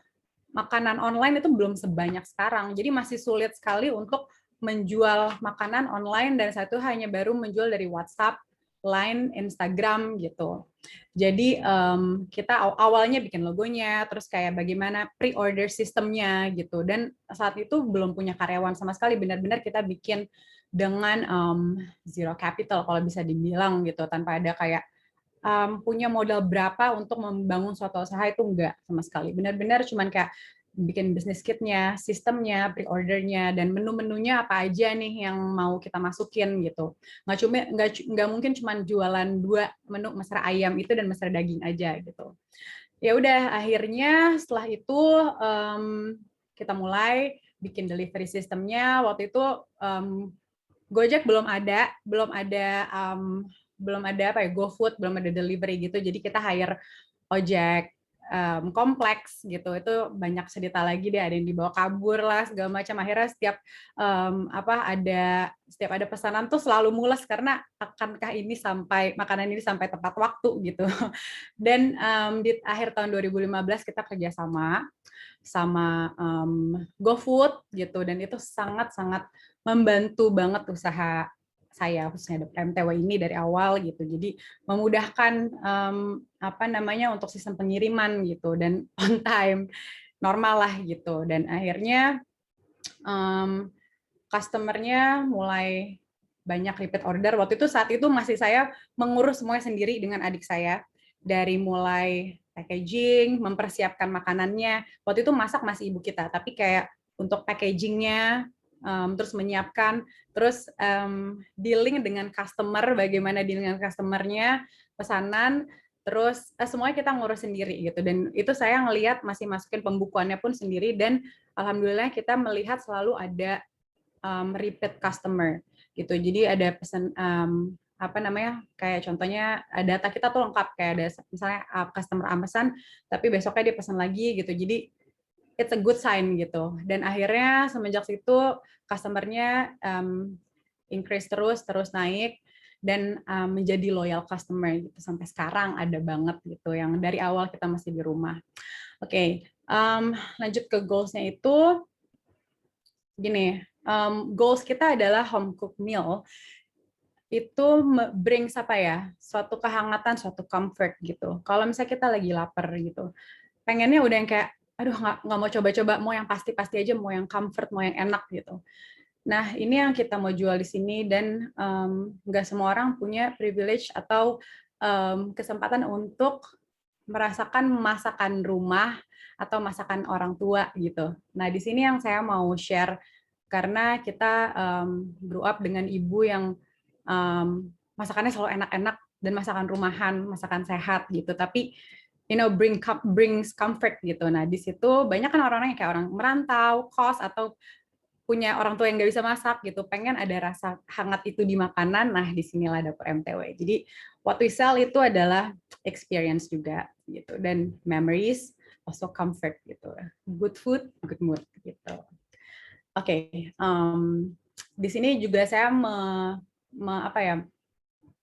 makanan online itu belum sebanyak sekarang. Jadi masih sulit sekali untuk menjual makanan online, dan saat itu hanya baru menjual dari WhatsApp, Line, Instagram gitu. Jadi kita awalnya bikin logonya, terus kayak bagaimana pre-order sistemnya gitu. Dan saat itu belum punya karyawan sama sekali, benar-benar kita bikin dengan zero capital kalau bisa dibilang gitu, tanpa ada kayak punya modal berapa untuk membangun suatu usaha, itu enggak sama sekali. Benar-benar cuman kayak bikin bisnis kitnya, sistemnya, pre-ordernya, dan menu-menunya apa aja nih yang mau kita masukin gitu. Nggak mungkin cuma jualan 2 menu, mesra ayam itu dan mesra daging aja gitu. Ya udah, akhirnya setelah itu kita mulai bikin delivery sistemnya. Waktu itu Gojek belum ada apa ya, GoFood belum ada delivery gitu. Jadi kita hire ojek kompleks gitu. Itu banyak cerita lagi deh, ada yang dibawa kabur lah segala macam. Akhirnya setiap ada pesanan tuh selalu mules karena akankah makanan ini sampai tepat waktu gitu. Dan di akhir tahun 2015 kita kerjasama sama GoFood gitu, dan itu sangat-sangat membantu banget usaha saya, khususnya MTW ini dari awal gitu. Jadi memudahkan untuk sistem pengiriman gitu, dan on time, normal lah gitu. Dan akhirnya customer-nya mulai banyak repeat order. Waktu itu saat itu masih saya mengurus semuanya sendiri dengan adik saya, dari mulai packaging, mempersiapkan makanannya. Waktu itu masak masih ibu kita, tapi kayak untuk packagingnya, terus menyiapkan, terus dealing dengan customer, bagaimana dealing dengan customernya, pesanan, terus semuanya kita ngurus sendiri gitu. Dan itu saya ngelihat masih masukin pembukuannya pun sendiri, dan alhamdulillah kita melihat selalu ada repeat customer gitu. Jadi ada pesan kayak contohnya data kita tuh lengkap, kayak ada misalnya customer pesan tapi besoknya dia pesan lagi gitu. Jadi it's a good sign gitu. Dan akhirnya semenjak situ customernya increase terus naik, dan menjadi loyal customer gitu. Sampai sekarang ada banget gitu, yang dari awal kita masih di rumah. Oke, lanjut ke goals-nya itu gini. Goals kita adalah home cooked meal itu brings suatu kehangatan, suatu comfort gitu. Kalau misalnya kita lagi lapar gitu, pengennya udah yang kayak aduh nggak mau coba-coba, mau yang pasti-pasti aja, mau yang comfort, mau yang enak gitu. Nah, ini yang kita mau jual di sini, dan nggak semua orang punya privilege atau kesempatan untuk merasakan masakan rumah atau masakan orang tua gitu. Nah, di sini yang saya mau share, karena kita grew up dengan ibu yang masakannya selalu enak-enak, dan masakan rumahan, masakan sehat gitu. Tapi brings comfort gitu. Nah, di situ banyak kan orang-orang yang kayak orang merantau, kos, atau punya orang tua yang nggak bisa masak gitu, pengen ada rasa hangat itu di makanan. Nah, disinilah Dapur MTW. Jadi what we sell itu adalah experience juga gitu, dan memories, also comfort gitu. Good food, good mood gitu. Oke, di sini juga saya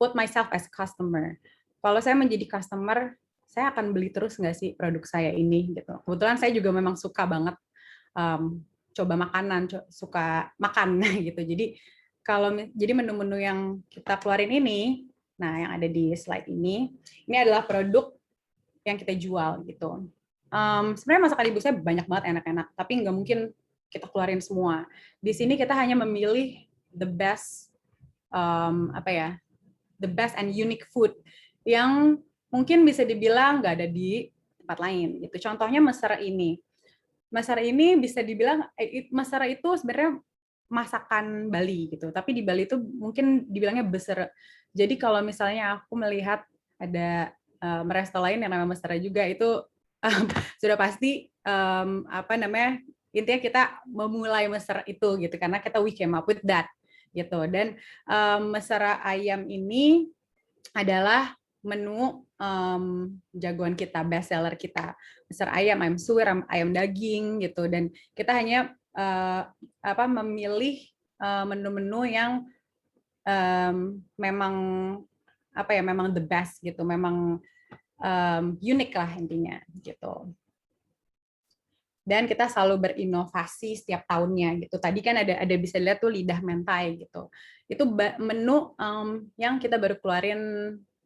put myself as customer. Kalau saya menjadi customer, saya akan beli terus nggak sih produk saya ini gitu. Kebetulan saya juga memang suka banget coba makanan, suka makan gitu. Jadi menu-menu yang kita keluarin ini, nah yang ada di slide ini adalah produk yang kita jual gitu. Sebenarnya masakan ibu saya banyak banget enak-enak, tapi nggak mungkin kita keluarin semua. Di sini kita hanya memilih the best the best and unique food yang mungkin bisa dibilang nggak ada di tempat lain gitu. Contohnya mesra ini. Mesra ini bisa dibilang mesra itu sebenarnya masakan Bali gitu, tapi di Bali itu mungkin dibilangnya besar. Jadi kalau misalnya aku melihat ada resto lain yang namanya mesra juga, itu sudah pasti intinya kita memulai mesra itu gitu, karena we came up with that gitu. Dan mesra ayam ini adalah menu jagoan kita, best seller kita, besar ayam suwir, ayam daging gitu, dan kita hanya memilih menu-menu yang memang memang the best gitu, memang unik lah intinya gitu. Dan kita selalu berinovasi setiap tahunnya gitu. Tadi kan ada bisa lihat tuh lidah mentai gitu. Itu menu yang kita baru keluarin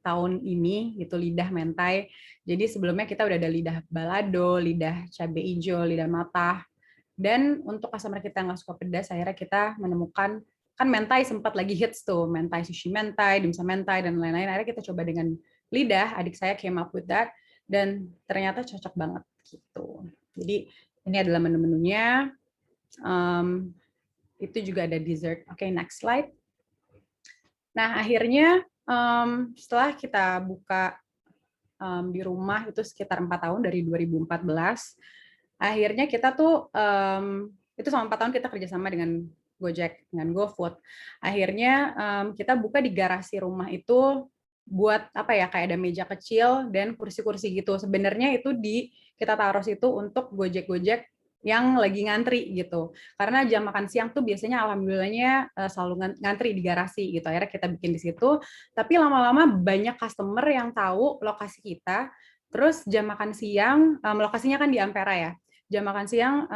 tahun ini gitu, lidah mentai. Jadi sebelumnya kita udah ada lidah balado, lidah cabai hijau, lidah matah. Dan untuk customer kita yang nggak suka pedas, akhirnya kita menemukan, kan mentai sempat lagi hits tuh, mentai sushi mentai, dimsum mentai, dan lain-lain. Akhirnya kita coba dengan lidah, adik saya came up with that, dan ternyata cocok banget gitu. Jadi ini adalah menu-menunya. Itu juga ada dessert. Oke, next slide. Nah, akhirnya setelah kita buka di rumah itu sekitar 4 tahun dari 2014, akhirnya kita tuh itu selama 4 tahun kita kerjasama dengan Gojek, dengan GoFood. Akhirnya kita buka di garasi rumah itu buat kayak ada meja kecil dan kursi-kursi gitu. Sebenarnya itu kita taruh situ untuk Gojek-Gojek yang lagi ngantri gitu. Karena jam makan siang tuh biasanya alhamdulillahnya selalu ngantri di garasi gitu. Akhirnya kita bikin di situ. Tapi lama-lama banyak customer yang tahu lokasi kita. Terus jam makan siang, lokasinya kan di Ampera ya. Jam makan siang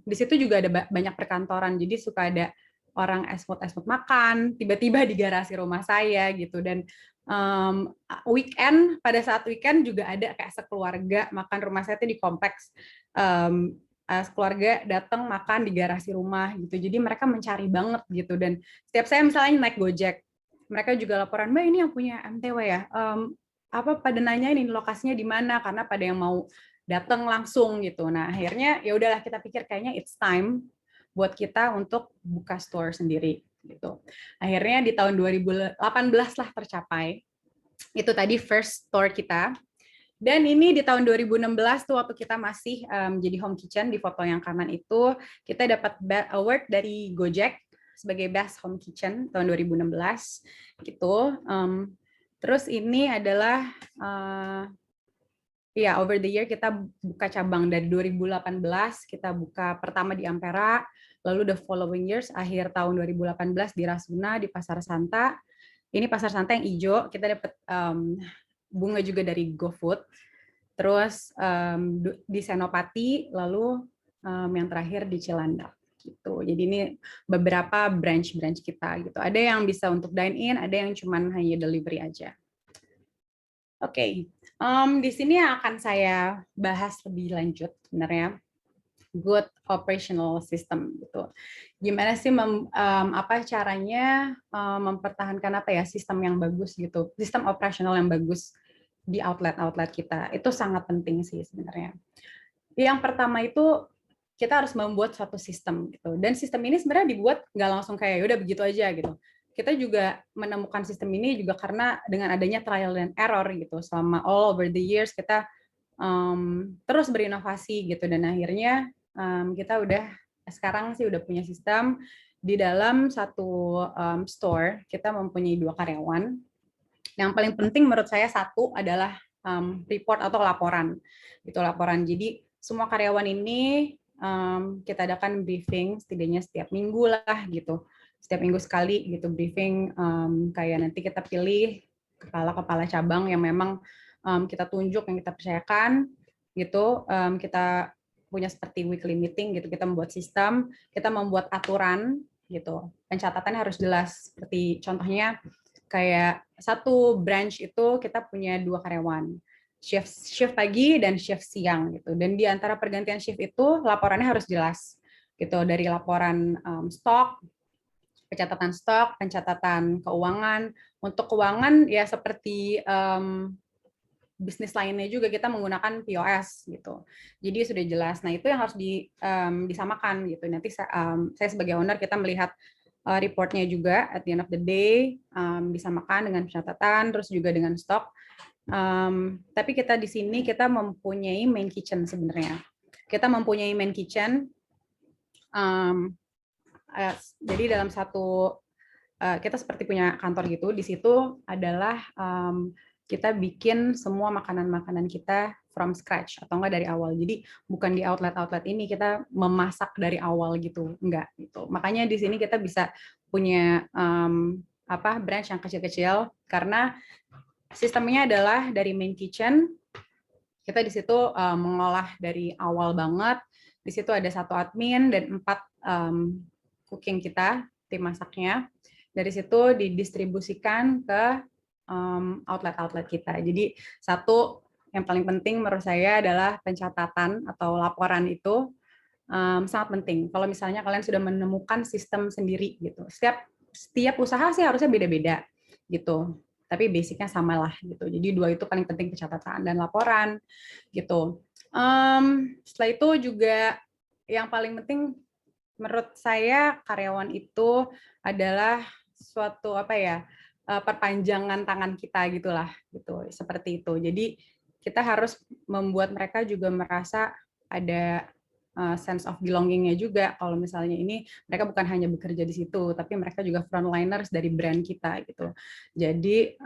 di situ juga ada banyak perkantoran. Jadi suka ada orang esmut makan tiba-tiba di garasi rumah saya gitu. Dan weekend, pada saat weekend juga ada kayak sekeluarga makan, rumah saya itu di kompleks, keluarga datang makan di garasi rumah gitu. Jadi mereka mencari banget gitu. Dan setiap saya misalnya naik Gojek, mereka juga laporan, Mbak ini yang punya MTW ya, pada nanya ini lokasinya di mana, karena pada yang mau datang langsung gitu. Nah akhirnya ya udahlah, kita pikir kayaknya it's time buat kita untuk buka store sendiri gitu. Akhirnya di tahun 2018 lah tercapai. Itu tadi first store kita. Dan ini di tahun 2016 tuh waktu kita masih jadi home kitchen, di foto yang kanan itu kita dapat award dari Gojek sebagai best home kitchen tahun 2016 gitu. Terus ini adalah over the year kita buka cabang dari 2018, kita buka pertama di Ampera, lalu the following years akhir tahun 2018 di Rasuna, di Pasar Santa. Ini Pasar Santa yang hijau, kita dapat bunga juga dari GoFood. Terus di Senopati, lalu yang terakhir di Cilandak gitu. Jadi ini beberapa branch kita gitu. Ada yang bisa untuk dine in, ada yang cuman hanya delivery aja. Oke, di sini akan saya bahas lebih lanjut sebenarnya good operational system gitu. Gimana sih caranya mempertahankan sistem yang bagus gitu, sistem operasional yang bagus di outlet kita. Itu sangat penting sih sebenarnya. Yang pertama itu kita harus membuat suatu sistem gitu. Dan sistem ini sebenarnya dibuat nggak langsung kayak udah begitu aja gitu. Kita juga menemukan sistem ini juga karena dengan adanya trial and error gitu. Selama all over the years kita terus berinovasi gitu, dan akhirnya kita sekarang sih udah punya sistem. Di dalam satu store kita mempunyai 2 karyawan. Yang paling penting menurut saya satu adalah report atau laporan gitu, laporan. Jadi semua karyawan ini kita adakan briefing setidaknya setiap minggu lah gitu, setiap minggu sekali gitu briefing. Kayak nanti kita pilih kepala cabang yang memang kita tunjuk, yang kita percayakan gitu. Kita punya seperti weekly meeting gitu, kita membuat sistem, kita membuat aturan gitu. Pencatatannya harus jelas. Seperti contohnya kayak satu branch itu kita punya 2 karyawan, shift pagi dan shift siang gitu. Dan di antara pergantian shift itu laporannya harus jelas gitu, dari laporan stok, pencatatan keuangan. Untuk keuangan ya seperti bisnis lainnya juga kita menggunakan POS gitu. Jadi sudah jelas. Nah, itu yang harus disamakan gitu. Nanti saya sebagai owner, kita melihat reportnya juga at the end of the day, disamakan dengan pencatatan, terus juga dengan stok. Tapi kita di sini kita mempunyai main kitchen sebenarnya. Kita mempunyai main kitchen. Jadi dalam satu kita seperti punya kantor gitu. Di situ adalah kita bikin semua makanan-makanan kita from scratch atau enggak dari awal. Jadi bukan di outlet-outlet ini kita memasak dari awal gitu, enggak gitu. Makanya di sini kita bisa punya branch yang kecil-kecil karena sistemnya adalah dari main kitchen. Kita di situ mengolah dari awal banget. Di situ ada 1 admin dan 4 cooking kita, tim masaknya. Dari situ didistribusikan ke outlet-outlet kita. Jadi satu yang paling penting menurut saya adalah pencatatan atau laporan itu sangat penting. Kalau misalnya kalian sudah menemukan sistem sendiri gitu. Setiap usaha sih harusnya beda-beda gitu. Tapi basicnya samalah gitu. Jadi 2 itu paling penting, pencatatan dan laporan gitu. Setelah itu juga yang paling penting menurut saya karyawan itu adalah suatu perpanjangan tangan kita gitulah gitu, seperti itu. Jadi kita harus membuat mereka juga merasa ada sense of belonging-nya juga. Kalau misalnya ini mereka bukan hanya bekerja di situ, tapi mereka juga frontliners dari brand kita gitu. Jadi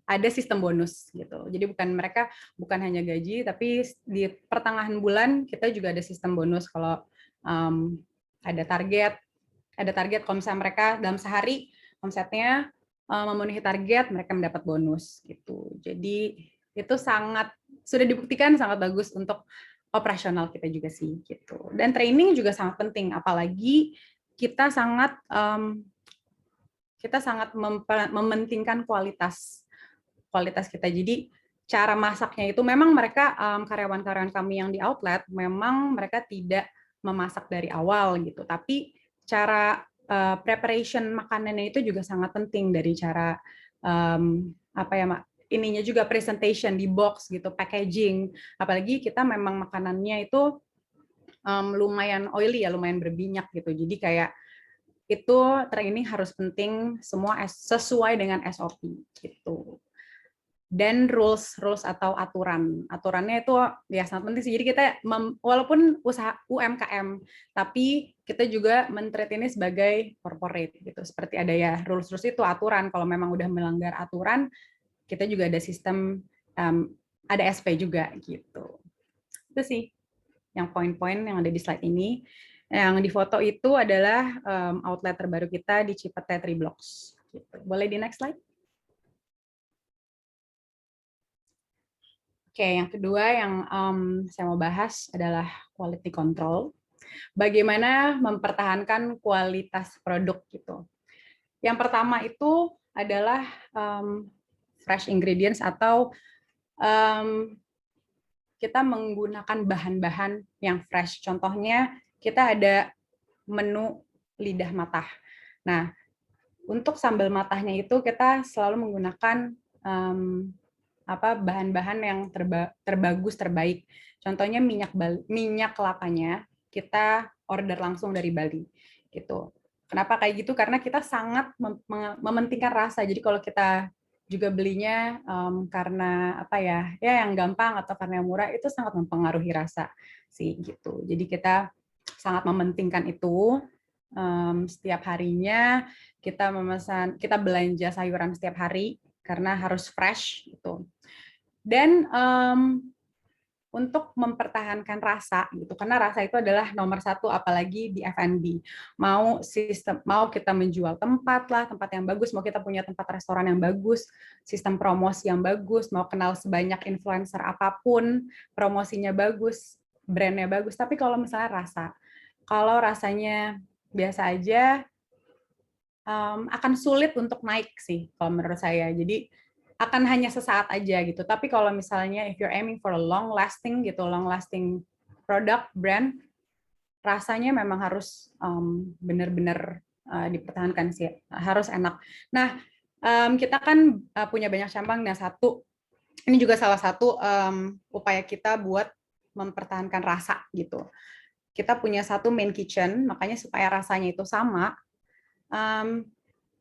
ada sistem bonus gitu. Jadi mereka bukan hanya gaji, tapi di pertengahan bulan kita juga ada sistem bonus kalau ada target kalau misalnya mereka dalam sehari omsetnya memenuhi target, mereka mendapat bonus gitu. Jadi itu sudah dibuktikan sangat bagus untuk operasional kita juga sih gitu. Dan training juga sangat penting, apalagi kita sangat mementingkan kualitas kita. Jadi cara masaknya itu memang mereka karyawan-karyawan kami yang di outlet memang mereka tidak memasak dari awal gitu, tapi cara preparation makanannya itu juga sangat penting, dari cara ininya juga presentation di box gitu, packaging. Apalagi kita memang makanannya itu lumayan oily ya, lumayan berminyak gitu. Jadi kayak itu training harus penting, semua sesuai dengan SOP gitu. Dan rules atau aturannya itu ya sangat penting sih. Jadi kita walaupun usaha UMKM, tapi kita juga men-treat ini sebagai corporate gitu. Seperti ada ya rules itu aturan. Kalau memang udah melanggar aturan, kita juga ada sistem, ada SP juga gitu. Itu sih yang poin-poin yang ada di slide ini. Yang di foto itu adalah outlet terbaru kita di Cipete 3 Blocks. Gitu. Boleh di next slide? Oke, yang kedua yang saya mau bahas adalah quality control. Bagaimana mempertahankan kualitas produk gitu. Yang pertama itu adalah fresh ingredients atau kita menggunakan bahan-bahan yang fresh. Contohnya kita ada menu lidah matah. Nah, untuk sambal matahnya itu kita selalu menggunakan bahan-bahan yang terbagus, terbaik. Contohnya minyak kelapanya kita order langsung dari Bali gitu. Kenapa kayak gitu? Karena kita sangat mementingkan rasa. Jadi kalau kita juga belinya karena yang gampang atau karena yang murah, itu sangat mempengaruhi rasa sih gitu. Jadi kita sangat mementingkan itu. Setiap harinya kita belanja sayuran setiap hari karena harus fresh gitu. Dan untuk mempertahankan rasa gitu, karena rasa itu adalah nomor 1, apalagi di F&B. Mau kita menjual tempat yang bagus, mau kita punya tempat restoran yang bagus, sistem promosi yang bagus, mau kenal sebanyak influencer apapun, promosinya bagus, brandnya bagus, tapi kalau misalnya kalau rasanya biasa aja, akan sulit untuk naik sih kalau menurut saya. Jadi akan hanya sesaat aja gitu. Tapi kalau misalnya if you're aiming for a long lasting product brand, rasanya memang harus benar-benar dipertahankan sih, harus enak. Nah, kita kan punya banyak cabang. Nah, ini juga salah satu upaya kita buat mempertahankan rasa gitu. Kita punya satu main kitchen, makanya supaya rasanya itu sama,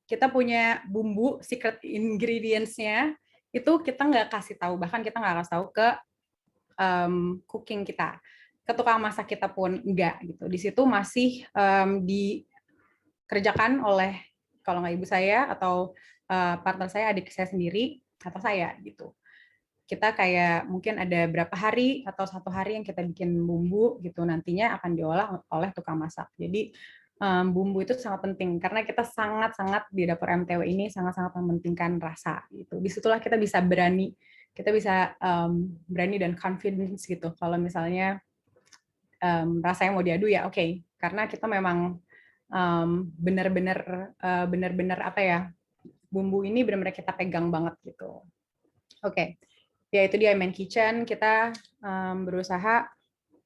kita punya bumbu secret ingredients-nya itu kita nggak kasih tahu, bahkan kita nggak kasih tahu ke cooking kita, ke tukang masak kita pun enggak gitu. Di situ masih dikerjakan oleh kalau nggak ibu saya atau partner saya, adik saya sendiri. atau saya gitu. Kita kayak mungkin ada berapa hari atau 1 hari yang kita bikin bumbu gitu, nantinya akan diolah oleh tukang masak. Jadi bumbu itu sangat penting karena kita sangat-sangat di dapur MTW ini sangat-sangat mementingkan rasa gitu. Disitulah kita bisa berani dan confidence gitu. Kalau misalnya rasanya mau diadu ya oke, karena kita memang benar-benar apa ya, bumbu ini benar-benar kita pegang banget gitu. Oke. Ya itu dia main kitchen, kita berusaha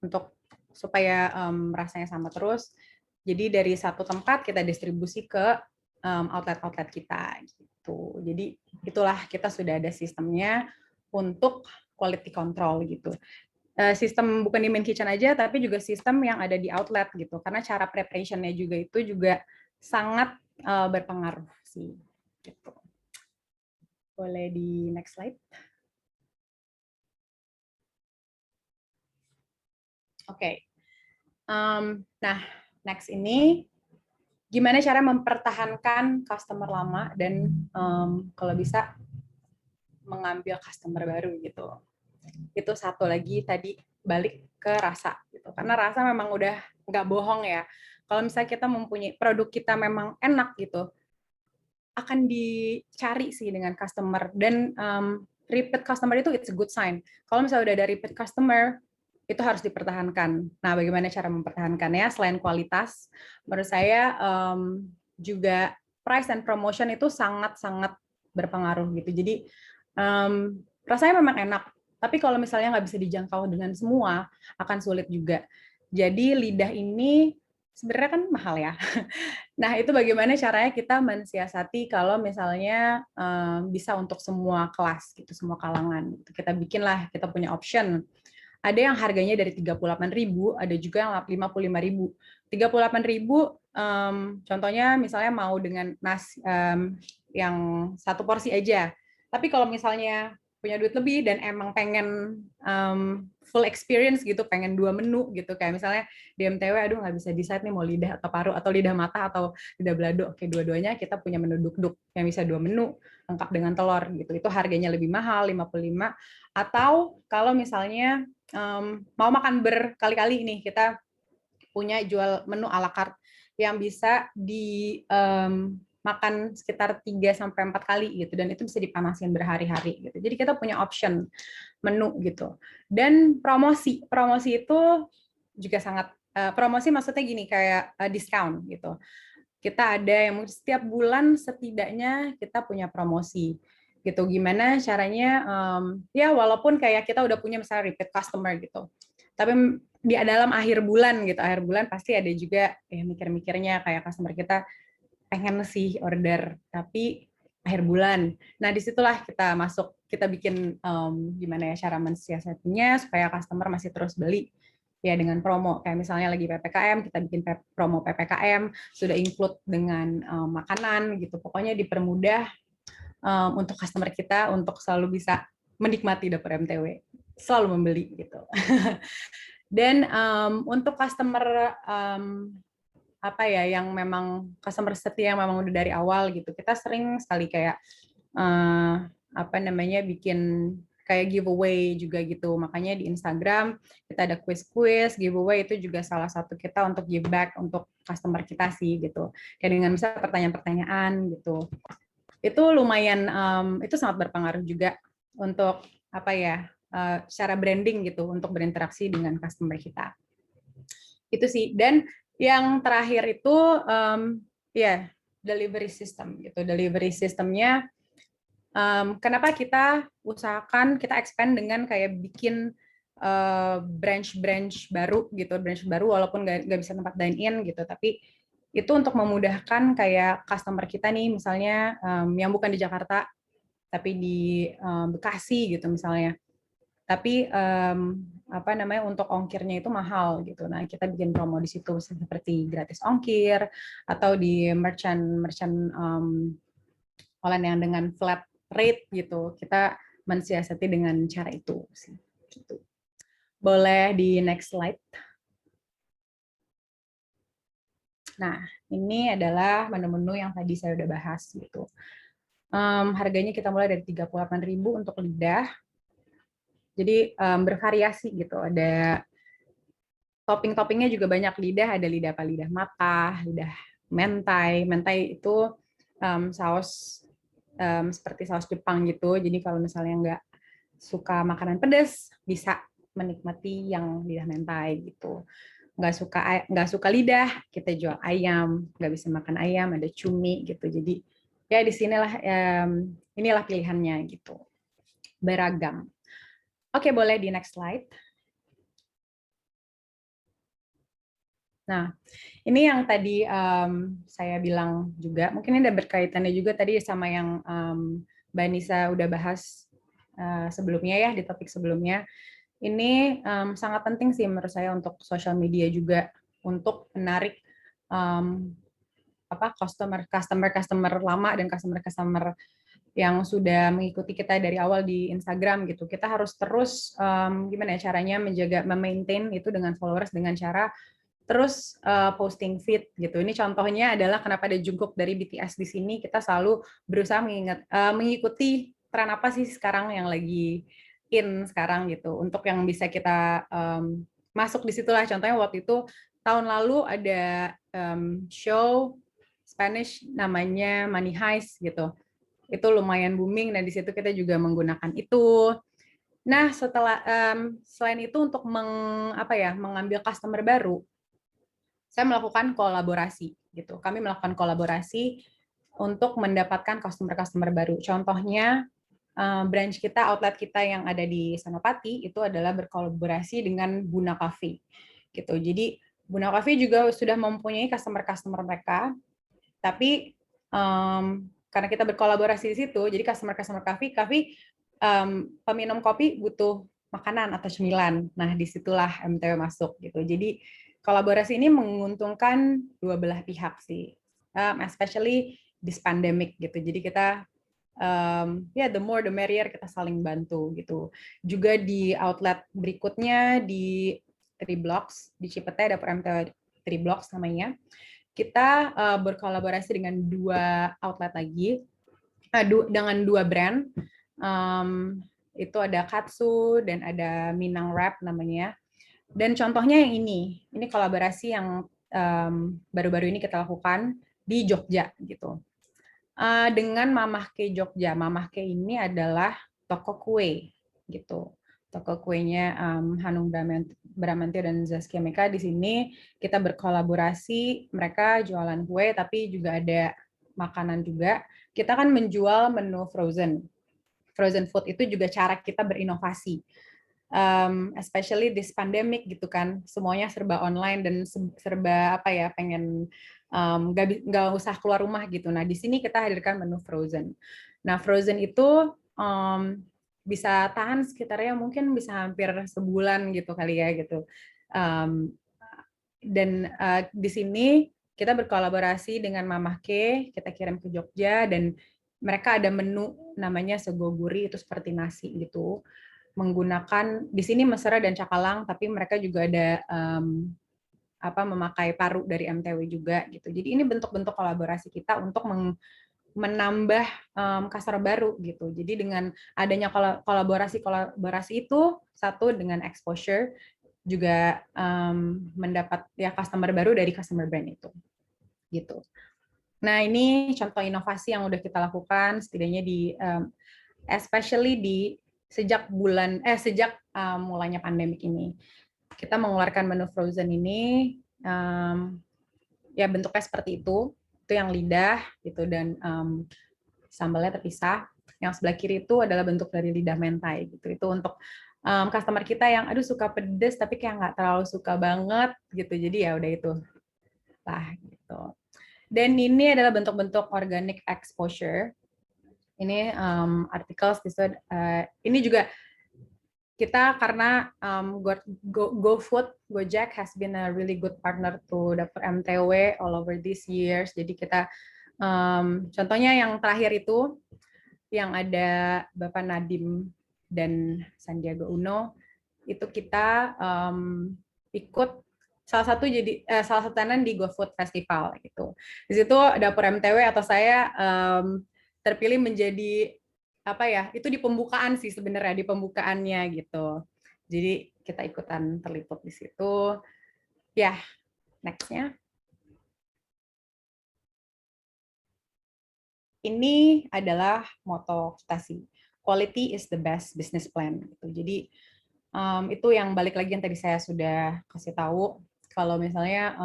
untuk supaya rasanya sama terus. Jadi dari satu tempat kita distribusi ke outlet-outlet kita gitu. Jadi itulah kita sudah ada sistemnya untuk quality control gitu. Sistem bukan di main kitchen aja, tapi juga sistem yang ada di outlet gitu. Karena cara preparation-nya juga itu juga sangat berpengaruh sih. Gitu. Boleh di next slide. Oke. Nah, next ini gimana cara mempertahankan customer lama dan kalau bisa mengambil customer baru gitu. Itu satu lagi tadi balik ke rasa gitu. Karena rasa memang udah nggak bohong ya. Kalau misalnya kita mempunyai produk kita memang enak gitu, akan dicari sih dengan customer dan repeat customer itu it's a good sign. Kalau misalnya udah ada repeat customer, itu harus dipertahankan. Nah, bagaimana cara mempertahankannya? Selain kualitas, menurut saya juga price and promotion itu sangat-sangat berpengaruh gitu. Jadi rasanya memang enak, tapi kalau misalnya nggak bisa dijangkau dengan semua, akan sulit juga. Jadi lidah ini sebenarnya kan mahal ya. Nah, itu bagaimana caranya kita mensiasati kalau misalnya bisa untuk semua kelas gitu, semua kalangan. Kita bikinlah, kita punya option. Ada yang harganya dari 38.000, ada juga yang 55.000. 38.000 contohnya misalnya mau dengan nasi yang satu porsi aja. Tapi kalau misalnya punya duit lebih dan emang pengen full experience gitu, pengen 2 menu gitu, kayak misalnya di MTW, aduh nggak bisa decide nih mau lidah atau paru atau lidah mata atau lidah balado. Oke, dua-duanya kita punya menu duk-duk yang bisa 2 menu lengkap dengan telur gitu. Itu harganya lebih mahal, 55. Atau kalau misalnya mau makan berkali-kali nih, kita punya jual menu à la carte yang bisa makan sekitar 3-4 kali gitu, dan itu bisa dipanasin berhari-hari gitu. Jadi kita punya option menu gitu. Dan promosi itu juga sangat promosi, maksudnya gini, kayak diskon gitu. Kita ada yang setiap bulan setidaknya kita punya promosi gitu. Gimana caranya ya walaupun kayak kita udah punya misalnya repeat customer gitu, tapi di dalam akhir bulan pasti ada juga mikir-mikirnya kayak customer kita pengen sih order tapi akhir bulan. Nah, disitulah kita masuk, kita bikin gimana ya cara mensiasatinya supaya customer masih terus beli ya dengan promo. Kayak misalnya lagi PPKM, kita bikin promo PPKM, sudah include dengan makanan gitu. Pokoknya dipermudah untuk customer kita untuk selalu bisa menikmati dapur MTW, selalu membeli gitu. Dan untuk customer apa ya yang memang customer setia yang memang udah dari awal gitu, kita sering sekali kayak apa namanya bikin kayak giveaway juga gitu. Makanya di Instagram kita ada quiz giveaway, itu juga salah satu kita untuk give back untuk customer kita sih gitu. Kayak dengan misalnya pertanyaan-pertanyaan gitu. Itu lumayan itu sangat berpengaruh juga untuk apa ya secara branding gitu, untuk berinteraksi dengan customer kita. Itu sih. Dan yang terakhir itu ya delivery system gitu. Delivery systemnya kenapa kita usahakan kita expand dengan kayak bikin branch baru gitu, branch baru walaupun nggak bisa tempat dine in gitu, tapi itu untuk memudahkan kayak customer kita nih misalnya yang bukan di Jakarta tapi di Bekasi gitu misalnya. Tapi apa namanya untuk ongkirnya itu mahal gitu. Nah, kita bikin promo di situ seperti gratis ongkir atau di merchant online yang dengan flat rate gitu. Kita mensiasati dengan cara itu sih. Gitu. Boleh di next slide. Nah, ini adalah menu-menu yang tadi saya udah bahas gitu. Harganya kita mulai dari 38.000 untuk lidah. Jadi bervariasi gitu. Ada topping-toppingnya juga banyak. Lidah, ada lidah apa? Lidah mata, lidah mentai. Mentai itu saus seperti saus Jepang gitu. Jadi kalau misalnya nggak suka makanan pedas, bisa menikmati yang lidah mentai gitu. Nggak suka lidah, kita jual ayam. Nggak bisa makan ayam, ada cumi gitu. Jadi ya di sinilah inilah pilihannya gitu. Beragam. Oke, boleh di next slide. Nah, ini yang tadi saya bilang juga, mungkin ini ada berkaitannya juga tadi sama yang Mbak Nisa udah bahas sebelumnya ya, di topik sebelumnya. Ini sangat penting sih menurut saya untuk social media juga, untuk menarik customer lama dan customer yang sudah mengikuti kita dari awal di Instagram gitu. Kita harus terus gimana ya caranya memaintain itu dengan followers dengan cara terus posting feed gitu. Ini contohnya adalah kenapa ada Jungkook dari BTS di sini. Kita selalu berusaha mengikuti tren apa sih sekarang yang lagi in sekarang gitu. Untuk yang bisa kita masuk di situlah. Contohnya waktu itu tahun lalu ada show Spanish namanya Money Heist gitu. Itu lumayan booming. Nah di situ kita juga menggunakan itu. Nah setelah selain itu untuk mengambil customer baru, saya melakukan kolaborasi gitu. Kami melakukan kolaborasi untuk mendapatkan customer baru. Contohnya branch kita, outlet kita yang ada di Senopati itu adalah berkolaborasi dengan Buna Cafe gitu. Jadi Buna Cafe juga sudah mempunyai customer mereka, tapi karena kita berkolaborasi di situ, jadi customer cafe peminum kopi butuh makanan atau cemilan. Nah, disitulah MTW masuk gitu. Jadi kolaborasi ini menguntungkan dua belah pihak sih, especially this pandemic gitu. Jadi kita the more the merrier, kita saling bantu gitu. Juga di outlet berikutnya di 3 Blocks di Cipete, dapur MTW 3 Blocks namanya. Kita berkolaborasi dengan 2 outlet lagi, dengan 2 brand. Itu ada Katsu dan ada Minang Wrap namanya. Dan contohnya yang ini kolaborasi yang baru-baru ini kita lakukan di Jogja gitu. Dengan Mamah Ke Jogja. Mamah Ke ini adalah toko kue gitu. Toko kuenya Hanung Bramantyo dan Zaskia Meka. Di sini kita berkolaborasi, mereka jualan kue tapi juga ada makanan juga. Kita kan menjual menu frozen food, itu juga cara kita berinovasi. Especially this pandemic gitu kan, semuanya serba online dan serba pengen nggak usah keluar rumah gitu. Nah di sini kita hadirkan menu frozen. Nah frozen itu bisa tahan sekitarnya mungkin bisa hampir sebulan gitu kali ya gitu. Dan di sini kita berkolaborasi dengan Mamah Ke, kita kirim ke Jogja dan mereka ada menu namanya segoguri, itu seperti nasi gitu. Menggunakan di sini mesra dan cakalang, tapi mereka juga ada memakai paru dari MTW juga gitu. Jadi ini bentuk-bentuk kolaborasi kita untuk menambah customer baru gitu. Jadi dengan adanya kolaborasi itu, satu dengan exposure, juga mendapat ya customer baru dari customer brand itu gitu. Nah ini contoh inovasi yang udah kita lakukan setidaknya di especially di sejak mulainya pandemik ini. Kita mengeluarkan menu frozen ini ya bentuknya seperti itu yang lidah gitu dan sambalnya terpisah. Yang sebelah kiri itu adalah bentuk dari lidah mentai gitu. Itu untuk customer kita yang suka pedes tapi kayak nggak terlalu suka banget gitu. Jadi ya udah itu lah gitu. Dan ini adalah bentuk-bentuk organic exposure. Ini artikel ini juga kita karena GoFood, Gojek has been a really good partner to dapur MTW all over these years. Jadi kita contohnya yang terakhir itu yang ada Bapak Nadiem dan Sandiaga Uno, itu kita ikut salah satu tenan di GoFood Festival gitu. Di situ dapur MTW atau saya terpilih menjadi apa ya, itu di pembukaan sih sebenarnya, di pembukaannya gitu. Jadi kita ikutan terliput di situ. Ya, next-nya. Ini adalah moto kita sih. Quality is the best business plan. Gitu. Jadi itu yang balik lagi yang tadi saya sudah kasih tahu. Kalau misalnya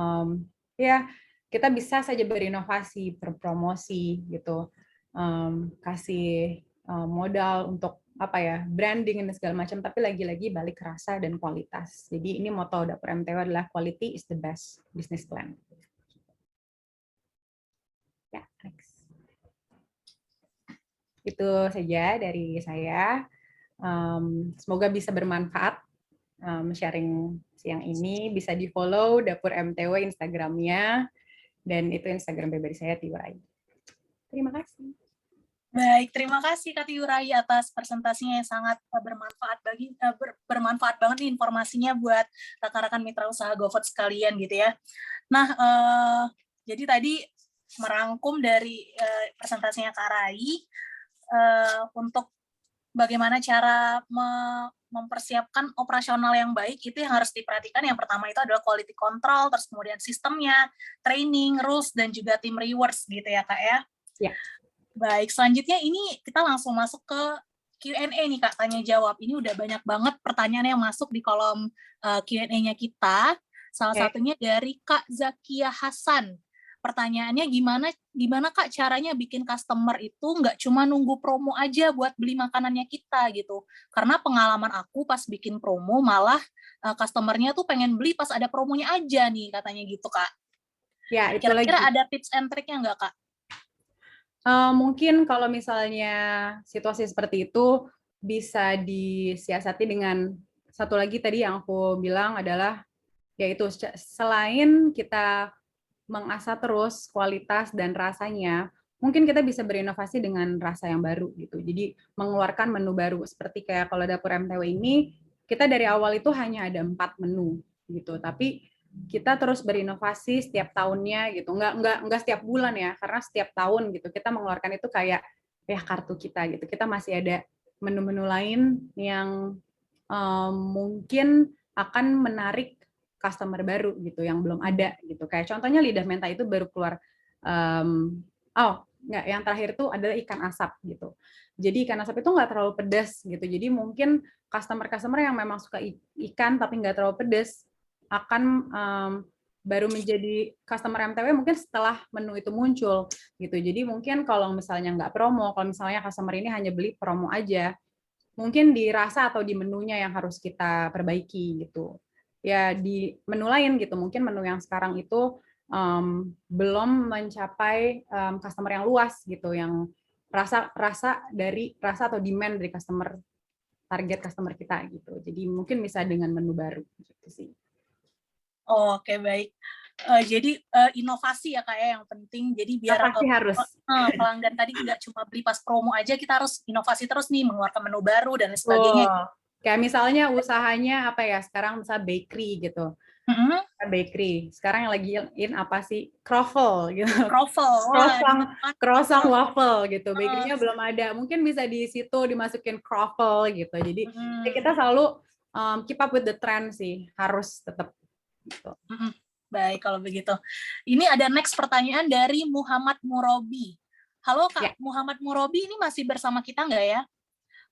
ya kita bisa saja berinovasi, berpromosi gitu, kasih modal untuk apa ya, branding dan segala macam. Tapi lagi-lagi balik rasa dan kualitas. Jadi ini moto Dapur MTW adalah quality is the best business plan. Ya, next. Itu saja dari saya. Semoga bisa bermanfaat sharing siang ini. Bisa di-follow Dapur MTW Instagramnya, dan itu Instagram pribadi saya, Tiurai. Terima kasih. Baik, terima kasih Kak Tiurai atas presentasinya yang sangat bermanfaat banget nih informasinya buat rekan-rekan mitra usaha GoFood sekalian gitu ya. Nah, jadi tadi merangkum dari presentasinya Kak Rai, untuk bagaimana cara mempersiapkan operasional yang baik, itu yang harus diperhatikan. Yang pertama itu adalah quality control, terus kemudian sistemnya, training, rules, dan juga tim rewards gitu ya Kak ya. Ya. Baik, selanjutnya ini kita langsung masuk ke Q&A nih Kak, tanya jawab. Ini udah banyak banget pertanyaan yang masuk di kolom Q&A-nya kita. Salah satunya dari Kak Zakia Hasan. Pertanyaannya gimana Kak caranya bikin customer itu nggak cuma nunggu promo aja buat beli makanannya kita gitu. Karena pengalaman aku pas bikin promo malah customernya tuh pengen beli pas ada promonya aja nih, katanya gitu Kak. Ya, itu kira-kira lagi. ada tips and trick-nya nggak Kak? Mungkin kalau misalnya situasi seperti itu bisa disiasati dengan satu lagi tadi yang aku bilang adalah, yaitu selain kita mengasah terus kualitas dan rasanya, mungkin kita bisa berinovasi dengan rasa yang baru gitu. Jadi mengeluarkan menu baru, seperti kayak kalau Dapur MTW ini, kita dari awal itu hanya ada 4 menu gitu, tapi kita terus berinovasi setiap tahunnya gitu, nggak setiap bulan ya, karena setiap tahun gitu kita mengeluarkan itu kayak ya kartu kita gitu, kita masih ada menu-menu lain yang mungkin akan menarik customer baru gitu yang belum ada gitu, kayak contohnya lidah menta itu baru keluar, yang terakhir itu adalah ikan asap gitu. Jadi ikan asap itu nggak terlalu pedas gitu, jadi mungkin customer yang memang suka ikan tapi nggak terlalu pedas akan baru menjadi customer MTW mungkin setelah menu itu muncul gitu. Jadi mungkin kalau misalnya nggak promo, kalau misalnya customer ini hanya beli promo aja, mungkin di rasa atau di menunya yang harus kita perbaiki gitu. Ya di menu lain gitu, mungkin menu yang sekarang itu belum mencapai customer yang luas gitu, yang rasa atau demand dari target customer kita gitu. Jadi mungkin bisa dengan menu baru gitu sih. Oke, baik. Jadi inovasi ya Kak ya yang penting. Jadi biar harus. pelanggan tadi nggak cuma beli pas promo aja, kita harus inovasi terus nih, mengeluarkan menu baru dan lain sebagainya. Kayak misalnya usahanya apa ya, sekarang misalnya bakery gitu. Bakery. Sekarang yang lagi in apa sih? Croffle gitu. Croissant waffle gitu. Bakery-nya belum ada. Mungkin bisa di situ dimasukin croffle gitu. Jadi ya kita selalu keep up with the trend sih. Harus tetap gitu. Baik kalau begitu. Ini ada next pertanyaan dari Muhammad Murobi. Halo Kak, Muhammad Murobi ini masih bersama kita nggak ya?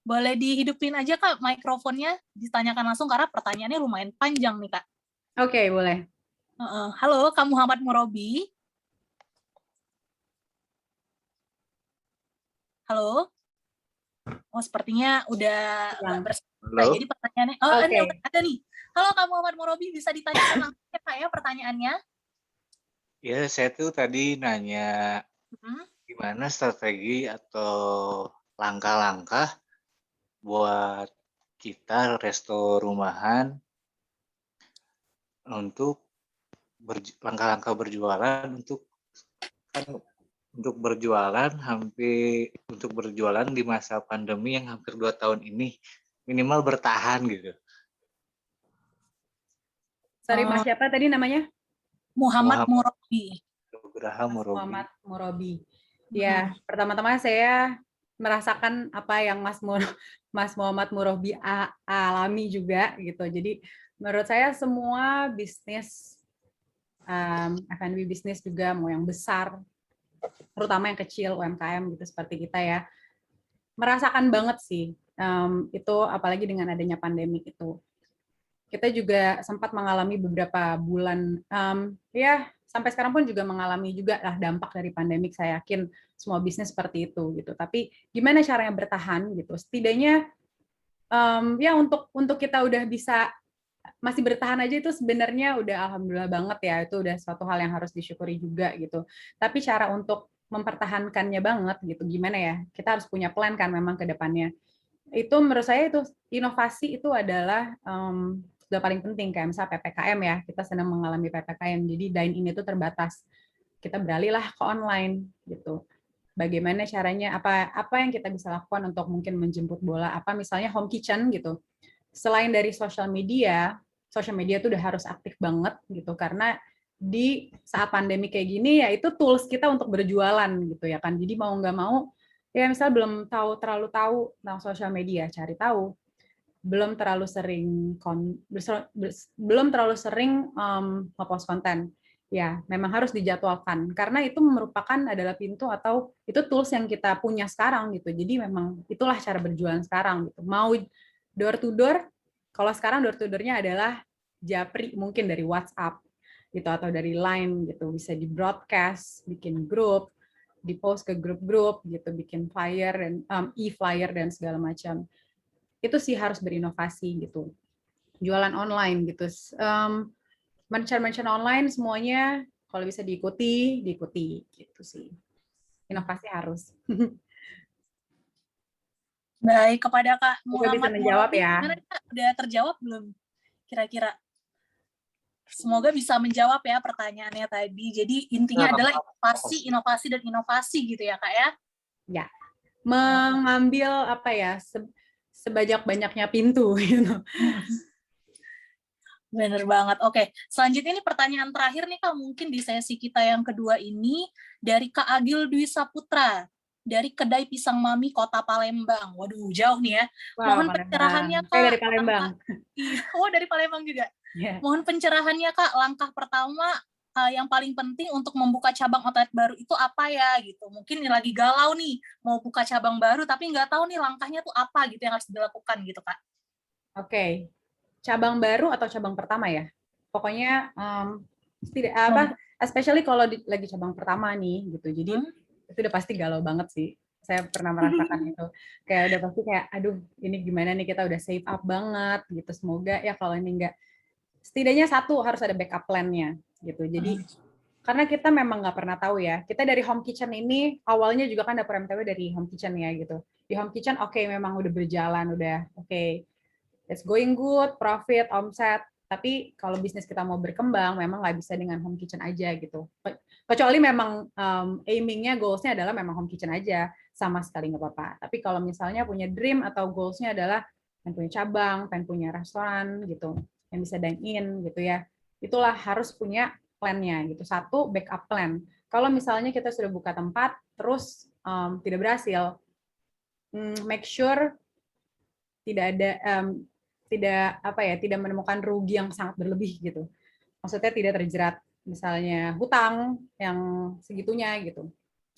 Boleh dihidupin aja Kak mikrofonnya, ditanyakan langsung karena pertanyaannya lumayan panjang nih Kak. Oke, boleh. Halo Kak Muhammad Murobi. Halo. Oh, sepertinya udah nggak bersama. Jadi pertanyaannya, ada nih. Halo Kak Muhammad Murobi, bisa ditanyakan langsung ya Kak ya pertanyaannya? Ya, saya tuh tadi nanya gimana strategi atau langkah-langkah buat kita resto rumahan untuk langkah-langkah berjualan untuk berjualan untuk berjualan di masa pandemi yang hampir 2 tahun ini, minimal bertahan gitu. Sorry, Mas siapa tadi namanya? Muhammad Murobi. Muhammad Murobi. Ya, pertama-tama saya merasakan apa yang Mas Muhammad Murabi alami juga gitu. Jadi menurut saya semua bisnis, F&B bisnis juga, mau yang besar, terutama yang kecil, UMKM gitu seperti kita ya, merasakan banget sih itu, apalagi dengan adanya pandemik itu. Kita juga sempat mengalami beberapa bulan, ya sampai sekarang pun juga mengalami juga lah dampak dari pandemik. Saya yakin semua bisnis seperti itu gitu. Tapi gimana caranya bertahan gitu? Setidaknya ya untuk kita udah bisa masih bertahan aja itu sebenarnya udah alhamdulillah banget ya. Itu udah suatu hal yang harus disyukuri juga gitu. Tapi cara untuk mempertahankannya banget gitu, gimana ya? Kita harus punya plan kan memang ke depannya. Itu menurut saya itu inovasi itu adalah sudah paling penting, kayak misalnya PPKM ya, kita sedang mengalami PPKM, jadi dine-in itu terbatas. Kita beralihlah ke online gitu. Bagaimana caranya, apa yang kita bisa lakukan untuk mungkin menjemput bola, apa misalnya home kitchen gitu. Selain dari social media itu udah harus aktif banget gitu, karena di saat pandemi kayak gini ya itu tools kita untuk berjualan gitu ya kan. Jadi mau nggak mau ya misal belum terlalu tahu tentang sosial media, cari tahu. Belum terlalu sering belum terlalu sering ngepost konten. Ya, memang harus dijadwalkan karena itu merupakan adalah pintu atau itu tools yang kita punya sekarang gitu. Jadi memang itulah cara berjualan sekarang gitu. Mau door to door, kalau sekarang door to door-nya adalah japri mungkin dari WhatsApp gitu atau dari Line gitu, bisa di broadcast, bikin grup, di post ke grup-grup gitu, bikin flyer dan e-flyer dan segala macam. Itu sih harus berinovasi gitu. Jualan online gitu. Merchant online semuanya kalau bisa diikuti gitu sih. Inovasi harus. Baik, kepada Kak Semoga bisa Muhammad menjawab Murabi, ya. gimana Kak? Udah terjawab belum? Kira-kira. Semoga bisa menjawab ya pertanyaannya tadi. Jadi intinya adalah inovasi dan inovasi gitu ya Kak ya? Ya, mengambil apa ya, sebanyak-banyaknya pintu gitu. Bener banget. Oke, selanjutnya ini pertanyaan terakhir nih Kak, mungkin di sesi kita yang kedua ini dari Kak Agil Dwi Saputra dari Kedai Pisang Mami Kota Palembang. Waduh, jauh nih ya. Wow, Mohon pencerahannya Kak. Saya dari Palembang. Iya, dari Palembang juga. Yeah. Mohon pencerahannya Kak, langkah pertama yang paling penting untuk membuka cabang outlet baru itu apa ya gitu. Mungkin lagi galau nih, mau buka cabang baru tapi nggak tahu nih langkahnya tuh apa gitu yang harus dilakukan gitu Kak. Oke. Cabang baru atau cabang pertama ya? Pokoknya tidak apa, especially kalau lagi cabang pertama nih gitu. Jadi itu udah pasti galau banget sih. Saya pernah merasakan itu. Kayak udah pasti kayak, aduh ini gimana nih, kita udah save up banget gitu. Semoga ya kalau ini enggak, setidaknya satu harus ada backup plan-nya gitu. Jadi karena kita memang nggak pernah tahu ya. Kita dari home kitchen ini awalnya juga kan dapur MTW dari home kitchen ya gitu. Di home kitchen oke, memang udah berjalan, udah oke. It's going good, profit, omset. Tapi kalau bisnis kita mau berkembang, memang nggak bisa dengan home kitchen aja gitu. Kecuali memang aiming-nya, goals-nya adalah memang home kitchen aja, sama sekali nggak apa-apa. Tapi kalau misalnya punya dream atau goals-nya adalah pengen punya cabang, pengen punya restoran gitu, yang bisa dine-in gitu ya, itulah harus punya plan-nya gitu. Satu, backup plan. Kalau misalnya kita sudah buka tempat, terus tidak berhasil, make sure tidak ada tidak menemukan rugi yang sangat berlebih gitu. Maksudnya tidak terjerat misalnya hutang yang segitunya gitu.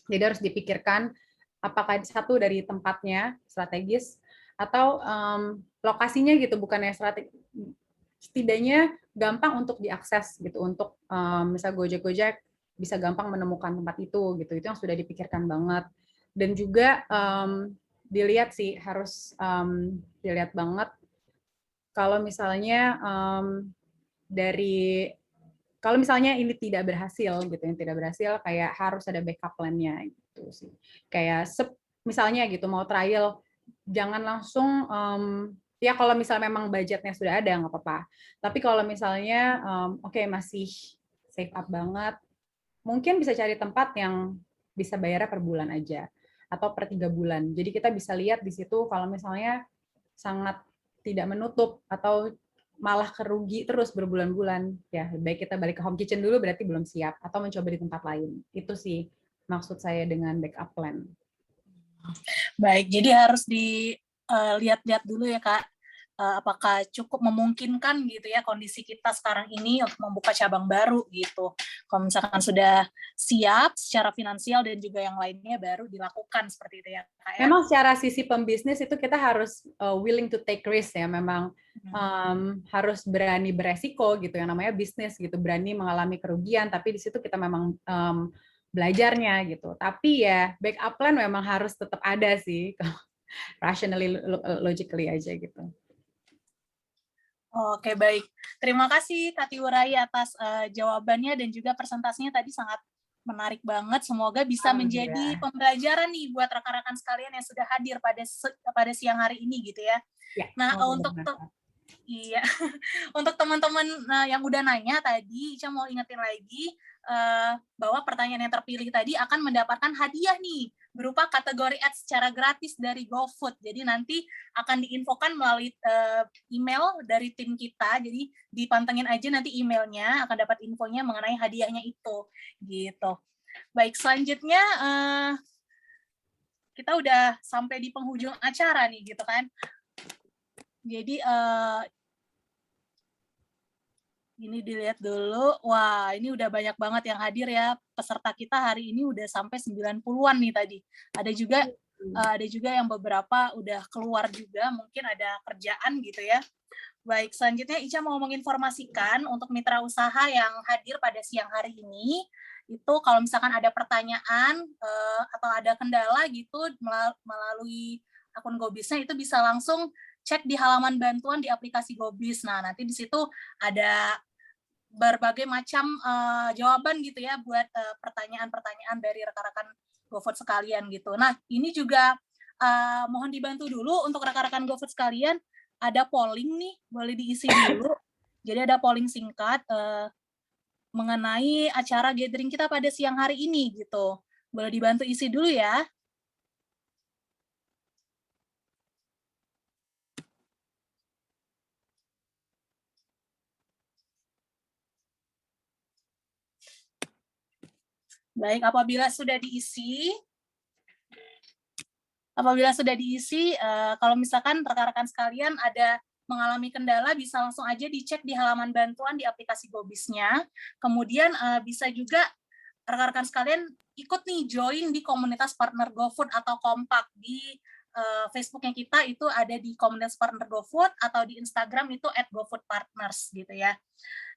Jadi harus dipikirkan apakah satu dari tempatnya strategis atau lokasinya gitu, bukannya strategis, setidaknya gampang untuk diakses gitu, untuk misal Gojek bisa gampang menemukan tempat itu gitu. Itu yang sudah dipikirkan banget. Dan juga dilihat sih, harus dilihat banget kalau misalnya kalau misalnya ini tidak berhasil gitu, yang tidak berhasil kayak harus ada backup plan-nya gitu sih. Kayak misalnya gitu mau trial, jangan langsung ya kalau misalnya memang budgetnya sudah ada nggak apa-apa. Tapi kalau misalnya oke, masih save up banget, mungkin bisa cari tempat yang bisa bayarnya per bulan aja atau per 3 bulan. Jadi kita bisa lihat di situ kalau misalnya sangat tidak menutup atau malah kerugi terus berbulan-bulan, ya baik kita balik ke home kitchen dulu, berarti belum siap, atau mencoba di tempat lain. Itu sih maksud saya dengan backup plan. Baik, jadi harus dilihat-lihat dulu ya Kak, apakah cukup memungkinkan gitu ya kondisi kita sekarang ini untuk membuka cabang baru gitu. Kalau misalkan sudah siap secara finansial dan juga yang lainnya baru dilakukan seperti itu ya Kak ya. Memang secara sisi pembisnis itu kita harus willing to take risk ya, memang harus berani beresiko gitu, yang namanya bisnis gitu, berani mengalami kerugian, tapi di situ kita memang belajarnya gitu. Tapi ya backup plan memang harus tetap ada sih, rationally, logically aja gitu. Oke, baik. Terima kasih Kak Tiwurai atas jawabannya dan juga presentasinya tadi sangat menarik banget. Semoga bisa menjadi pembelajaran nih buat rekan-rekan sekalian yang sudah hadir pada siang hari ini gitu ya. Nah, iya, untuk teman-teman yang udah nanya tadi, Ica mau ingetin lagi bahwa pertanyaan yang terpilih tadi akan mendapatkan hadiah nih berupa kategori ads secara gratis dari GoFood. Jadi nanti akan diinfokan melalui email dari tim kita. Jadi dipantengin aja nanti emailnya, akan dapat infonya mengenai hadiahnya itu. Gitu. Baik, selanjutnya kita udah sampai di penghujung acara nih, gitu kan. Jadi ini dilihat dulu. Wah, ini udah banyak banget yang hadir ya. Peserta kita hari ini udah sampai 90-an nih tadi. Ada juga yang beberapa udah keluar juga, mungkin ada kerjaan gitu ya. Baik, selanjutnya Ica mau menginformasikan untuk mitra usaha yang hadir pada siang hari ini, itu kalau misalkan ada pertanyaan atau ada kendala gitu melalui akun Gobisnya, itu bisa langsung cek di halaman bantuan di aplikasi Gobis. Nah, nanti di situ ada berbagai macam jawaban gitu ya buat pertanyaan-pertanyaan dari rekan-rekan GoFood sekalian gitu. Nah, ini juga mohon dibantu dulu untuk rekan-rekan GoFood sekalian, ada polling nih, boleh diisi dulu. Jadi ada polling singkat mengenai acara gathering kita pada siang hari ini gitu. Boleh dibantu isi dulu ya. Baik, apabila sudah diisi, kalau misalkan rekan-rekan sekalian ada mengalami kendala, bisa langsung aja dicek di halaman bantuan di aplikasi Gobisnya. Kemudian bisa juga rekan-rekan sekalian ikut nih join di komunitas partner GoFood atau kompak di Facebooknya kita itu ada di komunitas partner GoFood, atau di Instagram itu @GoFoodPartners gitu ya.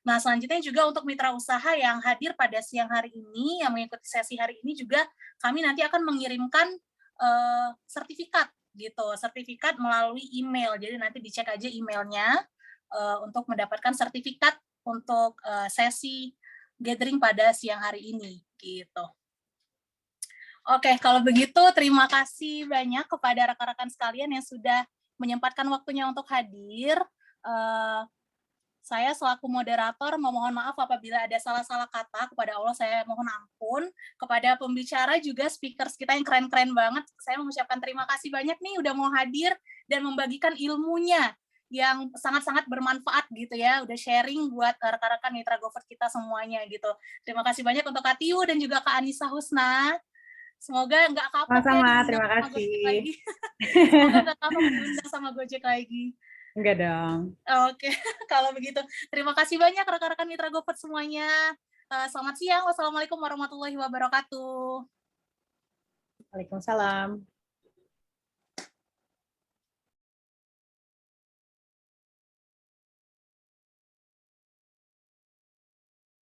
Nah, selanjutnya juga untuk mitra usaha yang hadir pada siang hari ini, yang mengikuti sesi hari ini juga kami nanti akan mengirimkan sertifikat gitu, sertifikat melalui email. Jadi nanti dicek aja emailnya untuk mendapatkan sertifikat untuk sesi gathering pada siang hari ini gitu. Oke, kalau begitu terima kasih banyak kepada rekan-rekan sekalian yang sudah menyempatkan waktunya untuk hadir. Saya selaku moderator memohon maaf apabila ada salah-salah kata, kepada Allah saya mohon ampun. Kepada pembicara juga speakers kita yang keren-keren banget, saya mengucapkan terima kasih banyak nih udah mau hadir dan membagikan ilmunya yang sangat-sangat bermanfaat gitu ya, udah sharing buat rekan-rekan mitra GoFood kita semuanya gitu. Terima kasih banyak untuk Kak Tiu dan juga Kak Anissa Husna. Semoga nggak kapok sama-sama, terima kasih. Semoga nggak kapok diundang sama Gojek lagi. Enggak dong. Oke, kalau begitu. Terima kasih banyak rekan-rekan mitra GoFood semuanya. Selamat siang. Wassalamualaikum warahmatullahi wabarakatuh. Waalaikumsalam.